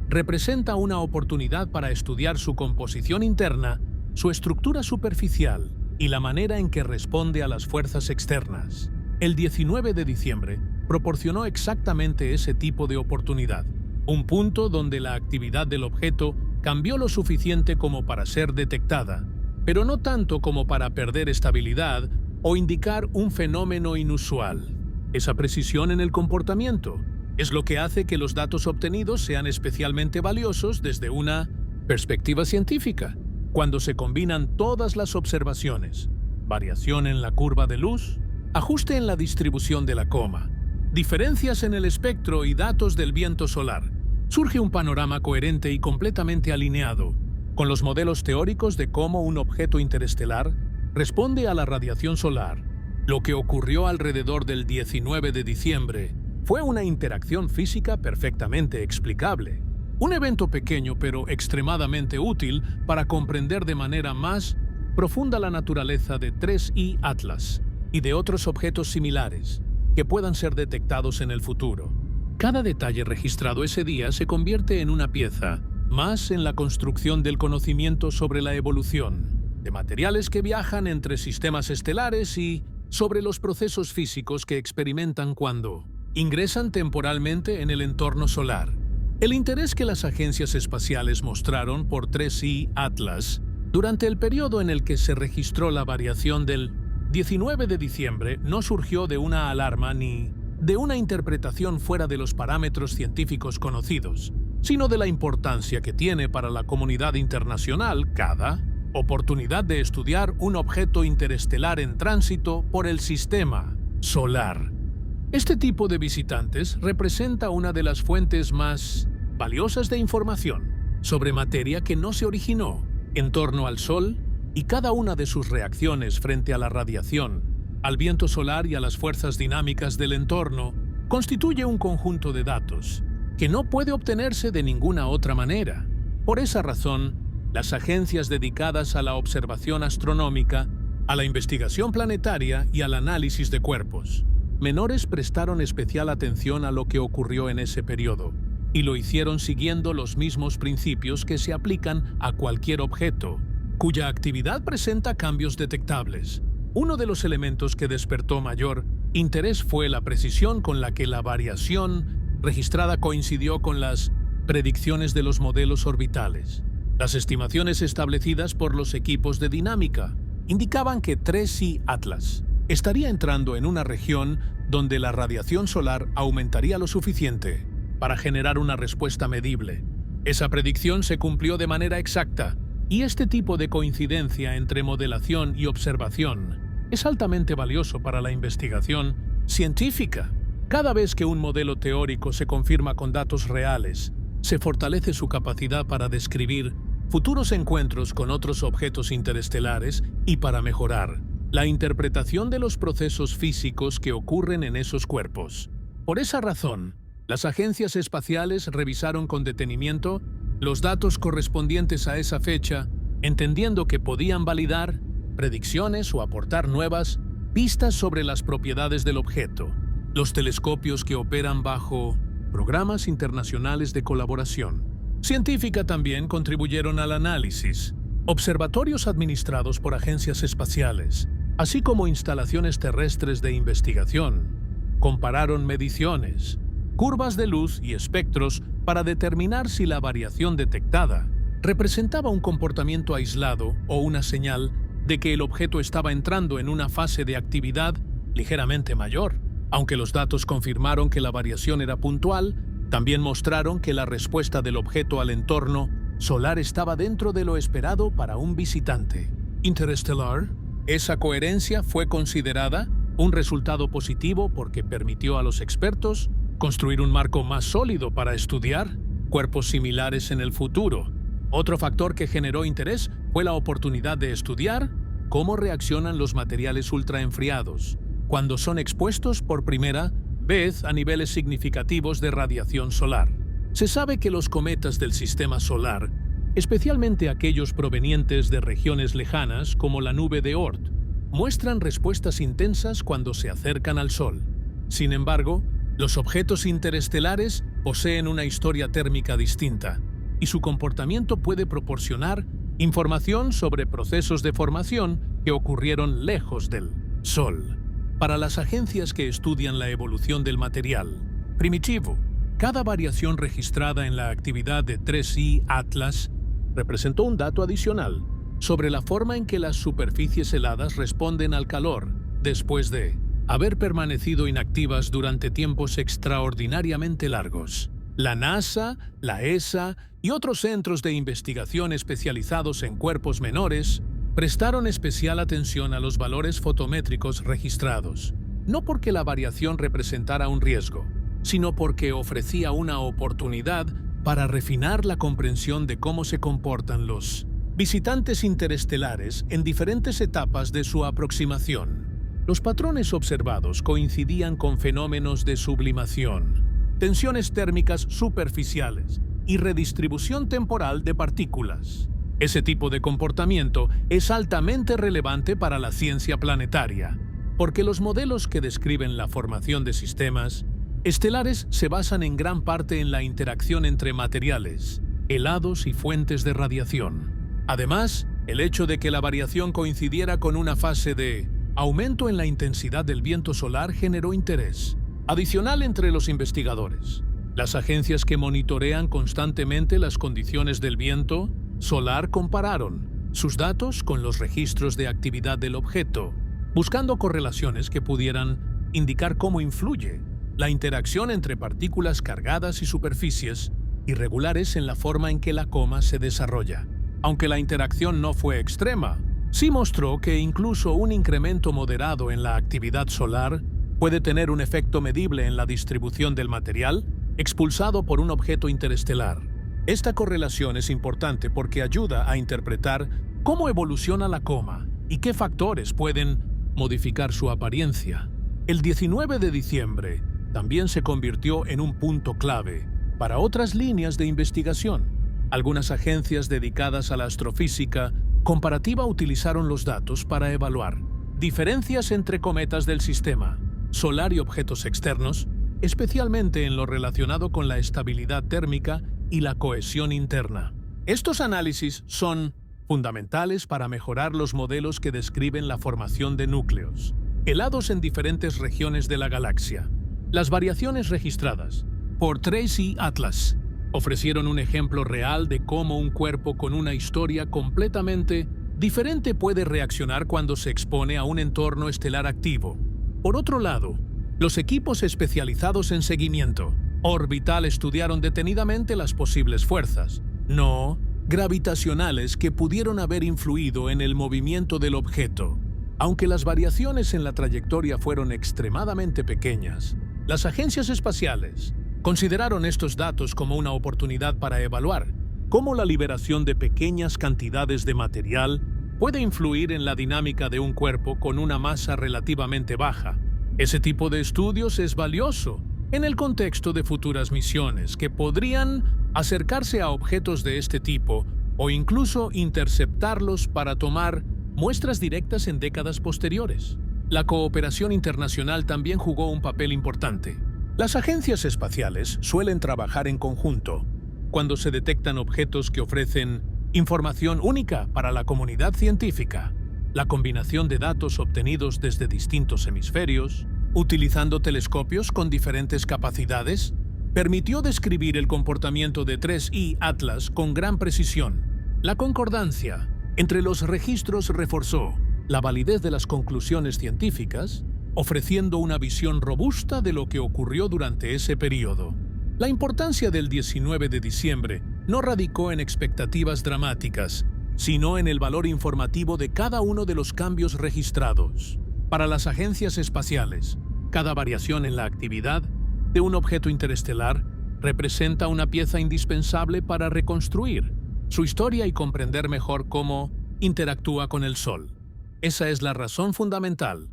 representa una oportunidad para estudiar su composición interna, su estructura superficial y la manera en que responde a las fuerzas externas. El 19 de diciembre proporcionó exactamente ese tipo de oportunidad, un punto donde la actividad del objeto cambió lo suficiente como para ser detectada, pero no tanto como para perder estabilidad o indicar un fenómeno inusual. Esa precisión en el comportamiento es lo que hace que los datos obtenidos sean especialmente valiosos desde una perspectiva científica, cuando se combinan todas las observaciones: variación en la curva de luz, ajuste en la distribución de la coma, diferencias en el espectro y datos del viento solar. Surge un panorama coherente y completamente alineado con los modelos teóricos de cómo un objeto interestelar responde a la radiación solar. Lo que ocurrió alrededor del 19 de diciembre fue una interacción física perfectamente explicable. Un evento pequeño pero extremadamente útil para comprender de manera más profunda la naturaleza de 3I Atlas y de otros objetos similares que puedan ser detectados en el futuro. Cada detalle registrado ese día se convierte en una pieza más en la construcción del conocimiento sobre la evolución de materiales que viajan entre sistemas estelares y sobre los procesos físicos que experimentan cuando ingresan temporalmente en el entorno solar. El interés que las agencias espaciales mostraron por 3I Atlas durante el periodo en el que se registró la variación del 19 de diciembre no surgió de una alarma ni de una interpretación fuera de los parámetros científicos conocidos, sino de la importancia que tiene para la comunidad internacional cada oportunidad de estudiar un objeto interestelar en tránsito por el sistema solar. Este tipo de visitantes representa una de las fuentes más valiosas de información sobre materia que no se originó en torno al Sol y cada una de sus reacciones frente a la radiación, al viento solar y a las fuerzas dinámicas del entorno constituye un conjunto de datos que no puede obtenerse de ninguna otra manera. Por esa razón, las agencias dedicadas a la observación astronómica, a la investigación planetaria y al análisis de cuerpos menores prestaron especial atención a lo que ocurrió en ese periodo, y lo hicieron siguiendo los mismos principios que se aplican a cualquier objeto, cuya actividad presenta cambios detectables. Uno de los elementos que despertó mayor interés fue la precisión con la que la variación registrada coincidió con las predicciones de los modelos orbitales. Las estimaciones establecidas por los equipos de dinámica indicaban que 3i Atlas estaría entrando en una región donde la radiación solar aumentaría lo suficiente para generar una respuesta medible. Esa predicción se cumplió de manera exacta, y este tipo de coincidencia entre modelación y observación es altamente valioso para la investigación científica. Cada vez que un modelo teórico se confirma con datos reales, se fortalece su capacidad para describir futuros encuentros con otros objetos interestelares y para mejorar la interpretación de los procesos físicos que ocurren en esos cuerpos. Por esa razón, las agencias espaciales revisaron con detenimiento los datos correspondientes a esa fecha, entendiendo que podían validar predicciones o aportar nuevas pistas sobre las propiedades del objeto. Los telescopios que operan bajo programas internacionales de colaboración científica también contribuyeron al análisis. Observatorios administrados por agencias espaciales, así como instalaciones terrestres de investigación, compararon mediciones, curvas de luz y espectros para determinar si la variación detectada representaba un comportamiento aislado o una señal de que el objeto estaba entrando en una fase de actividad ligeramente mayor. Aunque los datos confirmaron que la variación era puntual, también mostraron que la respuesta del objeto al entorno solar estaba dentro de lo esperado para un visitante interestelar. Esa coherencia fue considerada un resultado positivo porque permitió a los expertos construir un marco más sólido para estudiar cuerpos similares en el futuro. Otro factor que generó interés fue la oportunidad de estudiar cómo reaccionan los materiales ultraenfriados cuando son expuestos por primera vez a niveles significativos de radiación solar. Se sabe que los cometas del sistema solar, especialmente aquellos provenientes de regiones lejanas como la nube de Oort, muestran respuestas intensas cuando se acercan al Sol. Sin embargo, los objetos interestelares poseen una historia térmica distinta, y su comportamiento puede proporcionar información sobre procesos de formación que ocurrieron lejos del Sol. Para las agencias que estudian la evolución del material primitivo, cada variación registrada en la actividad de 3i Atlas representó un dato adicional sobre la forma en que las superficies heladas responden al calor después de haber permanecido inactivas durante tiempos extraordinariamente largos. La NASA, la ESA y otros centros de investigación especializados en cuerpos menores prestaron especial atención a los valores fotométricos registrados, no porque la variación representara un riesgo, sino porque ofrecía una oportunidad para refinar la comprensión de cómo se comportan los visitantes interestelares en diferentes etapas de su aproximación. Los patrones observados coincidían con fenómenos de sublimación, tensiones térmicas superficiales y redistribución temporal de partículas. Ese tipo de comportamiento es altamente relevante para la ciencia planetaria, porque los modelos que describen la formación de sistemas estelares se basan en gran parte en la interacción entre materiales, helados y fuentes de radiación. Además, el hecho de que la variación coincidiera con una fase de aumento en la intensidad del viento solar generó interés adicional entre los investigadores. Las agencias que monitorean constantemente las condiciones del viento solar compararon sus datos con los registros de actividad del objeto, buscando correlaciones que pudieran indicar cómo influye la interacción entre partículas cargadas y superficies irregulares en la forma en que la coma se desarrolla. Aunque la interacción no fue extrema, sí mostró que incluso un incremento moderado en la actividad solar puede tener un efecto medible en la distribución del material expulsado por un objeto interestelar. Esta correlación es importante porque ayuda a interpretar cómo evoluciona la coma y qué factores pueden modificar su apariencia. El 19 de diciembre también se convirtió en un punto clave para otras líneas de investigación. Algunas agencias dedicadas a la astrofísica comparativa utilizaron los datos para evaluar diferencias entre cometas del sistema solar y objetos externos, especialmente en lo relacionado con la estabilidad térmica y la cohesión interna. Estos análisis son fundamentales para mejorar los modelos que describen la formación de núcleos helados en diferentes regiones de la galaxia. Las variaciones registradas por Tracy Atlas ofrecieron un ejemplo real de cómo un cuerpo con una historia completamente diferente puede reaccionar cuando se expone a un entorno estelar activo. Por otro lado, los equipos especializados en seguimiento orbital estudiaron detenidamente las posibles fuerzas no gravitacionales que pudieron haber influido en el movimiento del objeto. Aunque las variaciones en la trayectoria fueron extremadamente pequeñas, las agencias espaciales consideraron estos datos como una oportunidad para evaluar cómo la liberación de pequeñas cantidades de material puede influir en la dinámica de un cuerpo con una masa relativamente baja. Ese tipo de estudios es valioso en el contexto de futuras misiones que podrían acercarse a objetos de este tipo o incluso interceptarlos para tomar muestras directas en décadas posteriores. La cooperación internacional también jugó un papel importante. Las agencias espaciales suelen trabajar en conjunto cuando se detectan objetos que ofrecen información única para la comunidad científica. La combinación de datos obtenidos desde distintos hemisferios, utilizando telescopios con diferentes capacidades, permitió describir el comportamiento de Tracy Atlas con gran precisión. La concordancia entre los registros reforzó la validez de las conclusiones científicas, ofreciendo una visión robusta de lo que ocurrió durante ese periodo. La importancia del 19 de diciembre no radicó en expectativas dramáticas, sino en el valor informativo de cada uno de los cambios registrados. Para las agencias espaciales, cada variación en la actividad de un objeto interestelar representa una pieza indispensable para reconstruir su historia y comprender mejor cómo interactúa con el Sol. Esa es la razón fundamental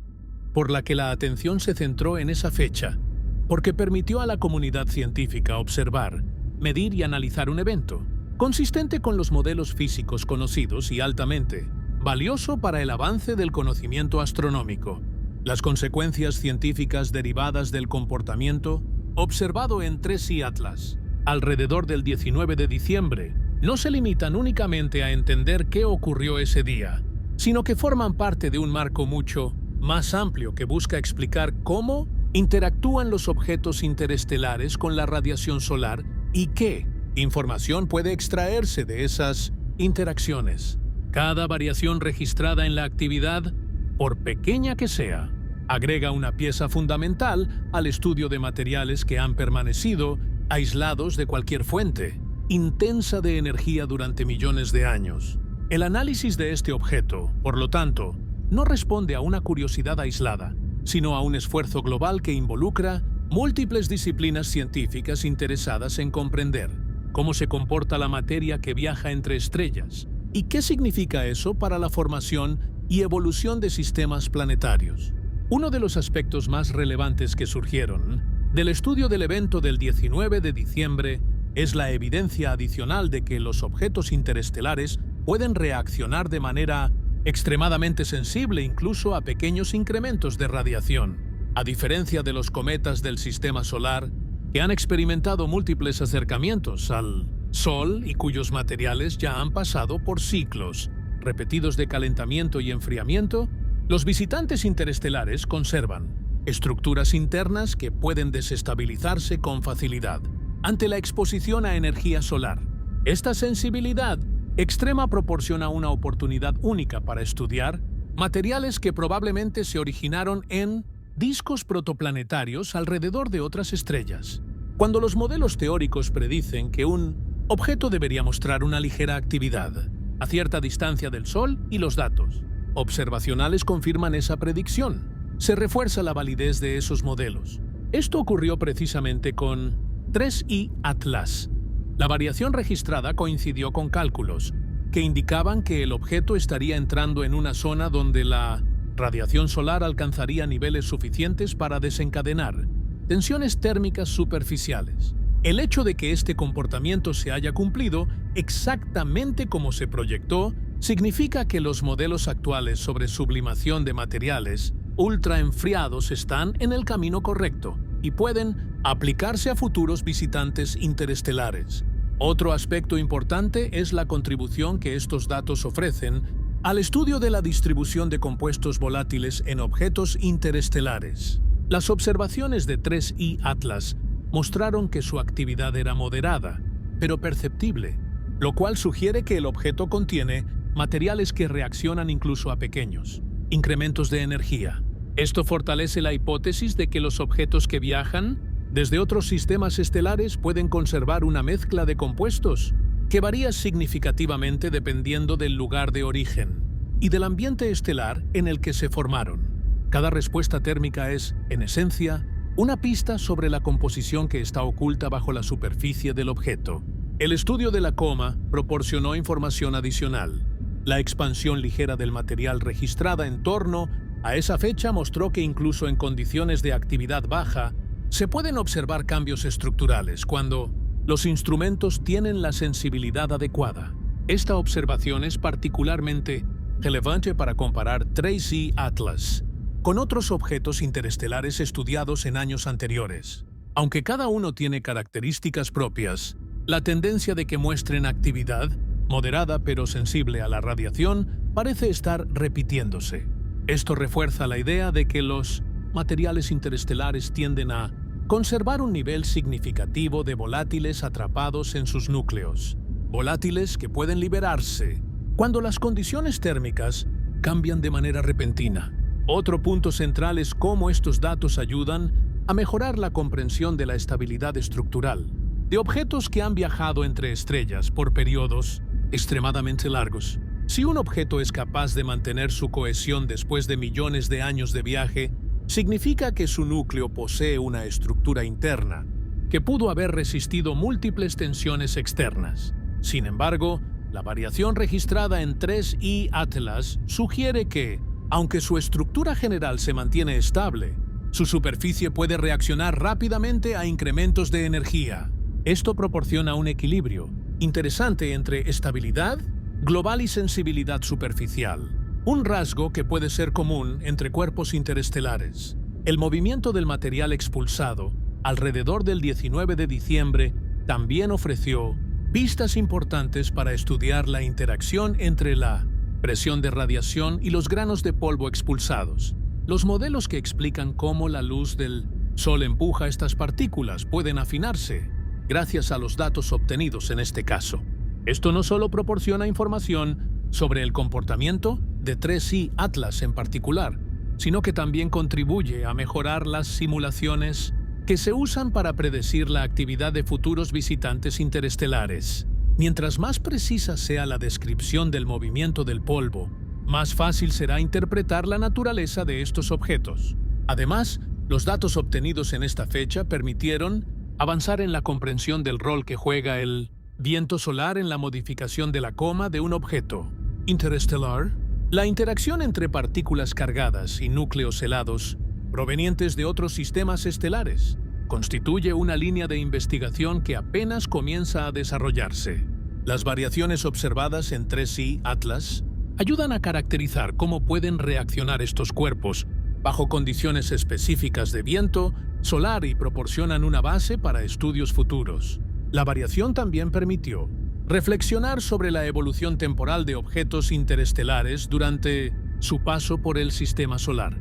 por la que la atención se centró en esa fecha, porque permitió a la comunidad científica observar, medir y analizar un evento, consistente con los modelos físicos conocidos y altamente valioso para el avance del conocimiento astronómico. Las consecuencias científicas derivadas del comportamiento observado en Tracy Atlas alrededor del 19 de diciembre no se limitan únicamente a entender qué ocurrió ese día, sino que forman parte de un marco mucho más amplio que busca explicar cómo interactúan los objetos interestelares con la radiación solar y qué información puede extraerse de esas interacciones. Cada variación registrada en la actividad, por pequeña que sea, agrega una pieza fundamental al estudio de materiales que han permanecido aislados de cualquier fuente intensa de energía durante millones de años. El análisis de este objeto, por lo tanto, no responde a una curiosidad aislada, sino a un esfuerzo global que involucra múltiples disciplinas científicas interesadas en comprender cómo se comporta la materia que viaja entre estrellas y qué significa eso para la formación y evolución de sistemas planetarios. Uno de los aspectos más relevantes que surgieron del estudio del evento del 19 de diciembre es la evidencia adicional de que los objetos interestelares pueden reaccionar de manera extremadamente sensible incluso a pequeños incrementos de radiación. A diferencia de los cometas del sistema solar, que han experimentado múltiples acercamientos al Sol y cuyos materiales ya han pasado por ciclos repetidos de calentamiento y enfriamiento, los visitantes interestelares conservan estructuras internas que pueden desestabilizarse con facilidad ante la exposición a energía solar. Esta sensibilidad extrema proporciona una oportunidad única para estudiar materiales que probablemente se originaron en discos protoplanetarios alrededor de otras estrellas. Cuando los modelos teóricos predicen que un objeto debería mostrar una ligera actividad a cierta distancia del Sol y los datos observacionales confirman esa predicción, se refuerza la validez de esos modelos. Esto ocurrió precisamente con 3I Atlas. La variación registrada coincidió con cálculos que indicaban que el objeto estaría entrando en una zona donde la radiación solar alcanzaría niveles suficientes para desencadenar tensiones térmicas superficiales. El hecho de que este comportamiento se haya cumplido exactamente como se proyectó significa que los modelos actuales sobre sublimación de materiales ultraenfriados están en el camino correcto y pueden aplicarse a futuros visitantes interestelares. Otro aspecto importante es la contribución que estos datos ofrecen al estudio de la distribución de compuestos volátiles en objetos interestelares. Las observaciones de 3I Atlas mostraron que su actividad era moderada, pero perceptible, lo cual sugiere que el objeto contiene materiales que reaccionan incluso a pequeños incrementos de energía. Esto fortalece la hipótesis de que los objetos que viajan desde otros sistemas estelares pueden conservar una mezcla de compuestos que varía significativamente dependiendo del lugar de origen y del ambiente estelar en el que se formaron. Cada respuesta térmica es, en esencia, una pista sobre la composición que está oculta bajo la superficie del objeto. El estudio de la coma proporcionó información adicional. La expansión ligera del material registrada en torno a esa fecha mostró que incluso en condiciones de actividad baja, se pueden observar cambios estructurales cuando los instrumentos tienen la sensibilidad adecuada. Esta observación es particularmente relevante para comparar 3I Atlas con otros objetos interestelares estudiados en años anteriores. Aunque cada uno tiene características propias, la tendencia de que muestren actividad, moderada pero sensible a la radiación, parece estar repitiéndose. Esto refuerza la idea de que los materiales interestelares tienden a conservar un nivel significativo de volátiles atrapados en sus núcleos, volátiles que pueden liberarse cuando las condiciones térmicas cambian de manera repentina. Otro punto central es cómo estos datos ayudan a mejorar la comprensión de la estabilidad estructural de objetos que han viajado entre estrellas por periodos extremadamente largos. Si un objeto es capaz de mantener su cohesión después de millones de años de viaje, significa que su núcleo posee una estructura interna que pudo haber resistido múltiples tensiones externas. Sin embargo, la variación registrada en 3I Atlas sugiere que, aunque su estructura general se mantiene estable, su superficie puede reaccionar rápidamente a incrementos de energía. Esto proporciona un equilibrio interesante entre estabilidad global y sensibilidad superficial, un rasgo que puede ser común entre cuerpos interestelares. El movimiento del material expulsado alrededor del 19 de diciembre también ofreció pistas importantes para estudiar la interacción entre la presión de radiación y los granos de polvo expulsados. Los modelos que explican cómo la luz del Sol empuja estas partículas pueden afinarse gracias a los datos obtenidos en este caso. Esto no solo proporciona información sobre el comportamiento de 3I Atlas en particular, sino que también contribuye a mejorar las simulaciones que se usan para predecir la actividad de futuros visitantes interestelares. Mientras más precisa sea la descripción del movimiento del polvo, más fácil será interpretar la naturaleza de estos objetos. Además, los datos obtenidos en esta fecha permitieron avanzar en la comprensión del rol que juega el viento solar en la modificación de la coma de un objeto interestelar. La interacción entre partículas cargadas y núcleos helados provenientes de otros sistemas estelares constituye una línea de investigación que apenas comienza a desarrollarse. Las variaciones observadas en 3I Atlas ayudan a caracterizar cómo pueden reaccionar estos cuerpos bajo condiciones específicas de viento solar y proporcionan una base para estudios futuros. La variación también permitió reflexionar sobre la evolución temporal de objetos interestelares durante su paso por el sistema solar.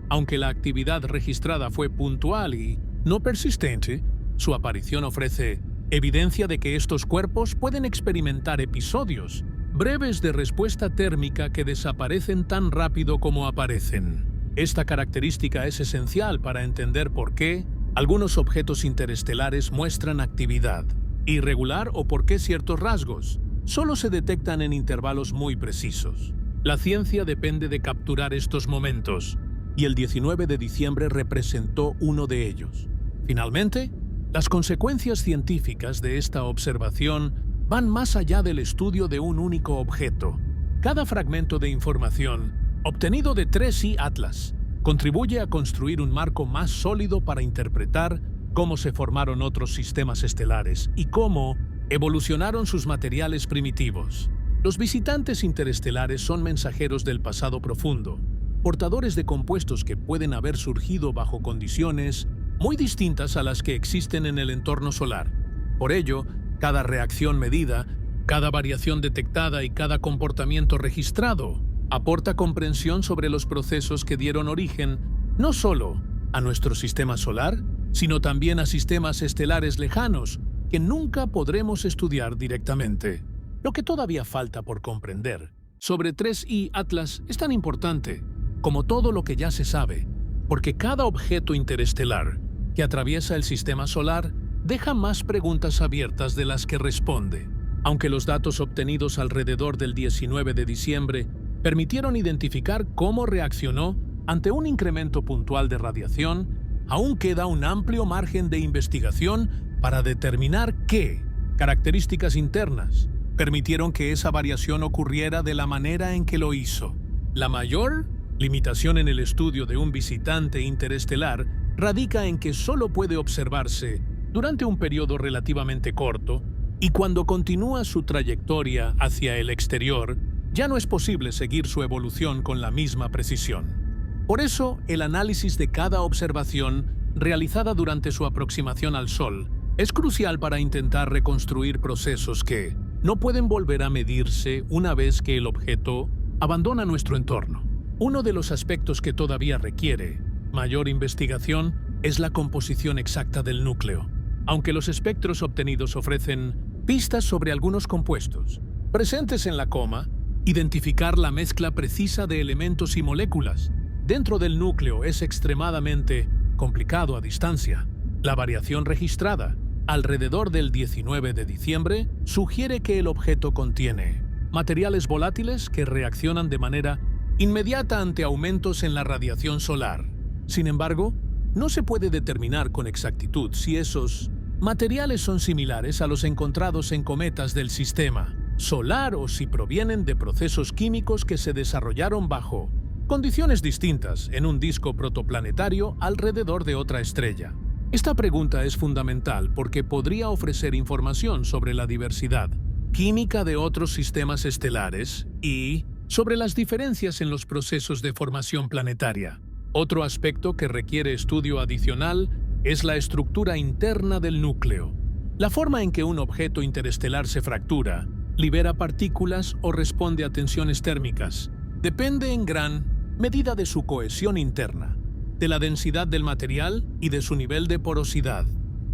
Aunque la actividad registrada fue puntual y no persistente, su aparición ofrece evidencia de que estos cuerpos pueden experimentar episodios breves de respuesta térmica que desaparecen tan rápido como aparecen. Esta característica es esencial para entender por qué algunos objetos interestelares muestran actividad irregular o por qué ciertos rasgos solo se detectan en intervalos muy precisos. La ciencia depende de capturar estos momentos y el 19 de diciembre representó uno de ellos. Finalmente, las consecuencias científicas de esta observación van más allá del estudio de un único objeto. Cada fragmento de información, obtenido de 3I Atlas, contribuye a construir un marco más sólido para interpretar cómo se formaron otros sistemas estelares y cómo evolucionaron sus materiales primitivos. Los visitantes interestelares son mensajeros del pasado profundo, portadores de compuestos que pueden haber surgido bajo condiciones muy distintas a las que existen en el entorno solar. Por ello, cada reacción medida, cada variación detectada y cada comportamiento registrado aporta comprensión sobre los procesos que dieron origen no solo a nuestro sistema solar, sino también a sistemas estelares lejanos que nunca podremos estudiar directamente. Lo que todavía falta por comprender sobre 3I Atlas es tan importante como todo lo que ya se sabe, porque cada objeto interestelar que atraviesa el sistema solar deja más preguntas abiertas de las que responde. Aunque los datos obtenidos alrededor del 19 de diciembre permitieron identificar cómo reaccionó ante un incremento puntual de radiación, aún queda un amplio margen de investigación para determinar qué características internas permitieron que esa variación ocurriera de la manera en que lo hizo. La mayor limitación en el estudio de un visitante interestelar radica en que solo puede observarse durante un periodo relativamente corto y cuando continúa su trayectoria hacia el exterior, ya no es posible seguir su evolución con la misma precisión. Por eso, el análisis de cada observación realizada durante su aproximación al Sol es crucial para intentar reconstruir procesos que no pueden volver a medirse una vez que el objeto abandona nuestro entorno. Uno de los aspectos que todavía requiere mayor investigación es la composición exacta del núcleo. Aunque los espectros obtenidos ofrecen pistas sobre algunos compuestos presentes en la coma, identificar la mezcla precisa de elementos y moléculas dentro del núcleo es extremadamente complicado a distancia. La variación registrada alrededor del 19 de diciembre sugiere que el objeto contiene materiales volátiles que reaccionan de manera inmediata ante aumentos en la radiación solar. Sin embargo, no se puede determinar con exactitud si esos materiales son similares a los encontrados en cometas del sistema solar o si provienen de procesos químicos que se desarrollaron bajo condiciones distintas en un disco protoplanetario alrededor de otra estrella. Esta pregunta es fundamental porque podría ofrecer información sobre la diversidad química de otros sistemas estelares y sobre las diferencias en los procesos de formación planetaria. Otro aspecto que requiere estudio adicional es la estructura interna del núcleo. La forma en que un objeto interestelar se fractura, libera partículas o responde a tensiones térmicas depende en gran medida de su cohesión interna, de la densidad del material y de su nivel de porosidad.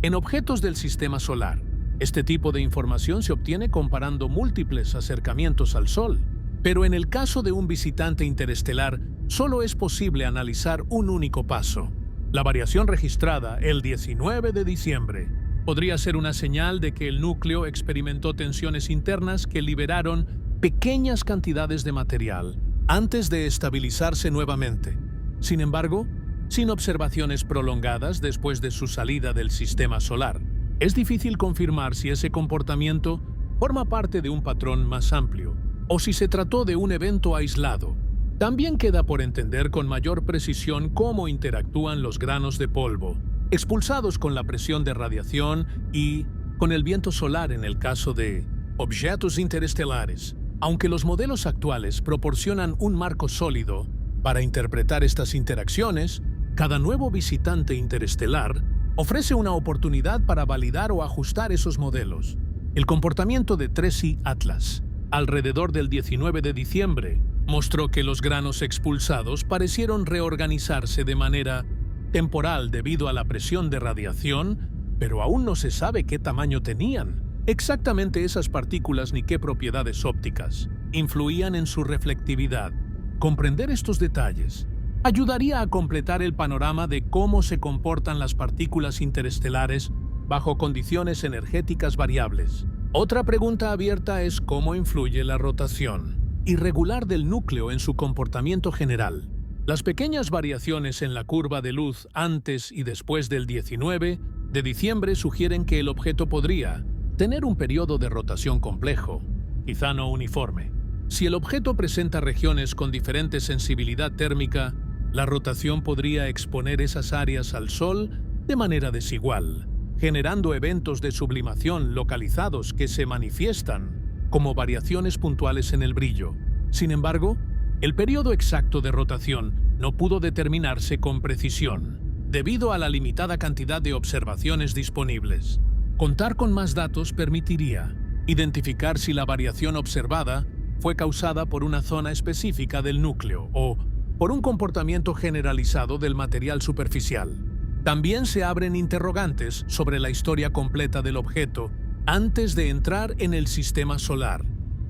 En objetos del sistema solar, este tipo de información se obtiene comparando múltiples acercamientos al Sol, pero en el caso de un visitante interestelar, solo es posible analizar un único paso. La variación registrada el 19 de diciembre podría ser una señal de que el núcleo experimentó tensiones internas que liberaron pequeñas cantidades de material antes de estabilizarse nuevamente. Sin embargo, sin observaciones prolongadas después de su salida del sistema solar, es difícil confirmar si ese comportamiento forma parte de un patrón más amplio o si se trató de un evento aislado. También queda por entender con mayor precisión cómo interactúan los granos de polvo, expulsados con la presión de radiación y con el viento solar en el caso de objetos interestelares. Aunque los modelos actuales proporcionan un marco sólido para interpretar estas interacciones, cada nuevo visitante interestelar ofrece una oportunidad para validar o ajustar esos modelos. El comportamiento de 3I Atlas alrededor del 19 de diciembre mostró que los granos expulsados parecieron reorganizarse de manera temporal debido a la presión de radiación, pero aún no se sabe qué tamaño tenían exactamente esas partículas ni qué propiedades ópticas influían en su reflectividad. Comprender estos detalles ayudaría a completar el panorama de cómo se comportan las partículas interestelares bajo condiciones energéticas variables. Otra pregunta abierta es cómo influye la rotación irregular del núcleo en su comportamiento general. Las pequeñas variaciones en la curva de luz antes y después del 19 de diciembre sugieren que el objeto podría tener un periodo de rotación complejo, quizá no uniforme. Si el objeto presenta regiones con diferente sensibilidad térmica, la rotación podría exponer esas áreas al Sol de manera desigual, generando eventos de sublimación localizados que se manifiestan como variaciones puntuales en el brillo. Sin embargo, el periodo exacto de rotación no pudo determinarse con precisión, debido a la limitada cantidad de observaciones disponibles. Contar con más datos permitiría identificar si la variación observada fue causada por una zona específica del núcleo o por un comportamiento generalizado del material superficial. También se abren interrogantes sobre la historia completa del objeto antes de entrar en el sistema solar.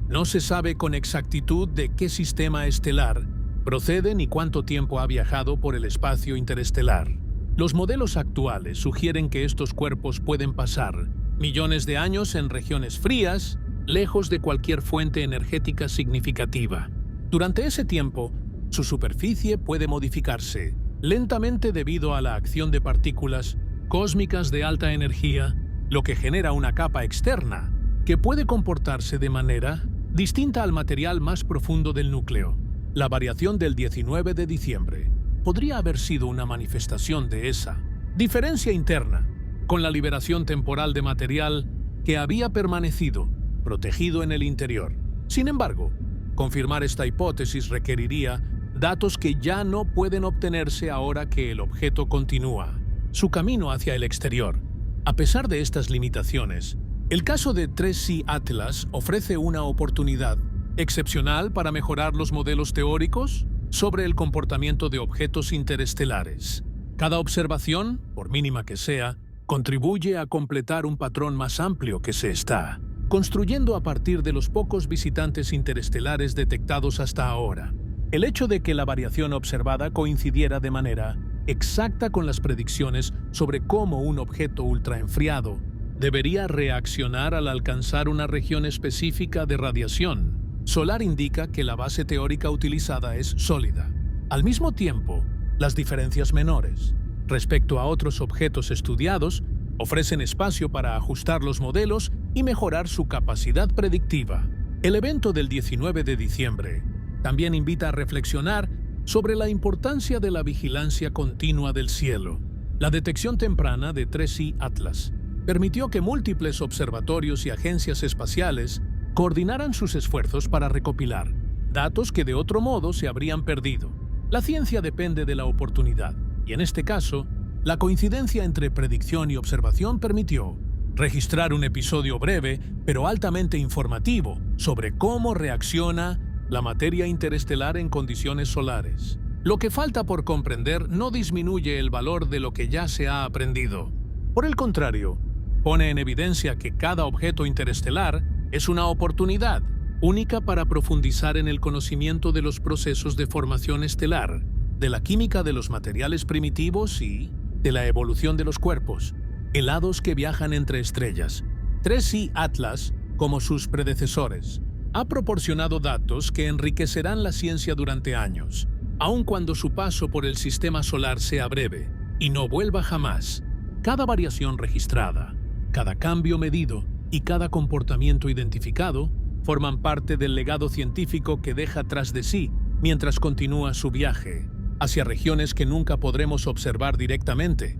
No se sabe con exactitud de qué sistema estelar procede ni cuánto tiempo ha viajado por el espacio interestelar. Los modelos actuales sugieren que estos cuerpos pueden pasar millones de años en regiones frías, lejos de cualquier fuente energética significativa. Durante ese tiempo, su superficie puede modificarse lentamente debido a la acción de partículas cósmicas de alta energía, lo que genera una capa externa que puede comportarse de manera distinta al material más profundo del núcleo. La variación del 19 de diciembre podría haber sido una manifestación de esa diferencia interna, con la liberación temporal de material que había permanecido protegido en el interior. Sin embargo, confirmar esta hipótesis requeriría datos que ya no pueden obtenerse ahora que el objeto continúa su camino hacia el exterior. A pesar de estas limitaciones, el caso de 3C Atlas ofrece una oportunidad excepcional para mejorar los modelos teóricos sobre el comportamiento de objetos interestelares. Cada observación, por mínima que sea, contribuye a completar un patrón más amplio que se está construyendo a partir de los pocos visitantes interestelares detectados hasta ahora. El hecho de que la variación observada coincidiera de manera exacta con las predicciones sobre cómo un objeto ultraenfriado debería reaccionar al alcanzar una región específica de radiación solar indica que la base teórica utilizada es sólida. Al mismo tiempo, las diferencias menores respecto a otros objetos estudiados ofrecen espacio para ajustar los modelos y mejorar su capacidad predictiva. El evento del 19 de diciembre también invita a reflexionar sobre la importancia de la vigilancia continua del cielo. La detección temprana de 3C Atlas permitió que múltiples observatorios y agencias espaciales coordinaran sus esfuerzos para recopilar datos que de otro modo se habrían perdido. La ciencia depende de la oportunidad, y en este caso, la coincidencia entre predicción y observación permitió registrar un episodio breve pero altamente informativo sobre cómo reacciona la materia interestelar en condiciones solares. Lo que falta por comprender no disminuye el valor de lo que ya se ha aprendido. Por el contrario, pone en evidencia que cada objeto interestelar es una oportunidad única para profundizar en el conocimiento de los procesos de formación estelar, de la química de los materiales primitivos y de la evolución de los cuerpos helados que viajan entre estrellas. 3C Atlas, como sus predecesores, ha proporcionado datos que enriquecerán la ciencia durante años, aun cuando su paso por el sistema solar sea breve y no vuelva jamás. Cada variación registrada, cada cambio medido y cada comportamiento identificado forman parte del legado científico que deja tras de sí mientras continúa su viaje hacia regiones que nunca podremos observar directamente,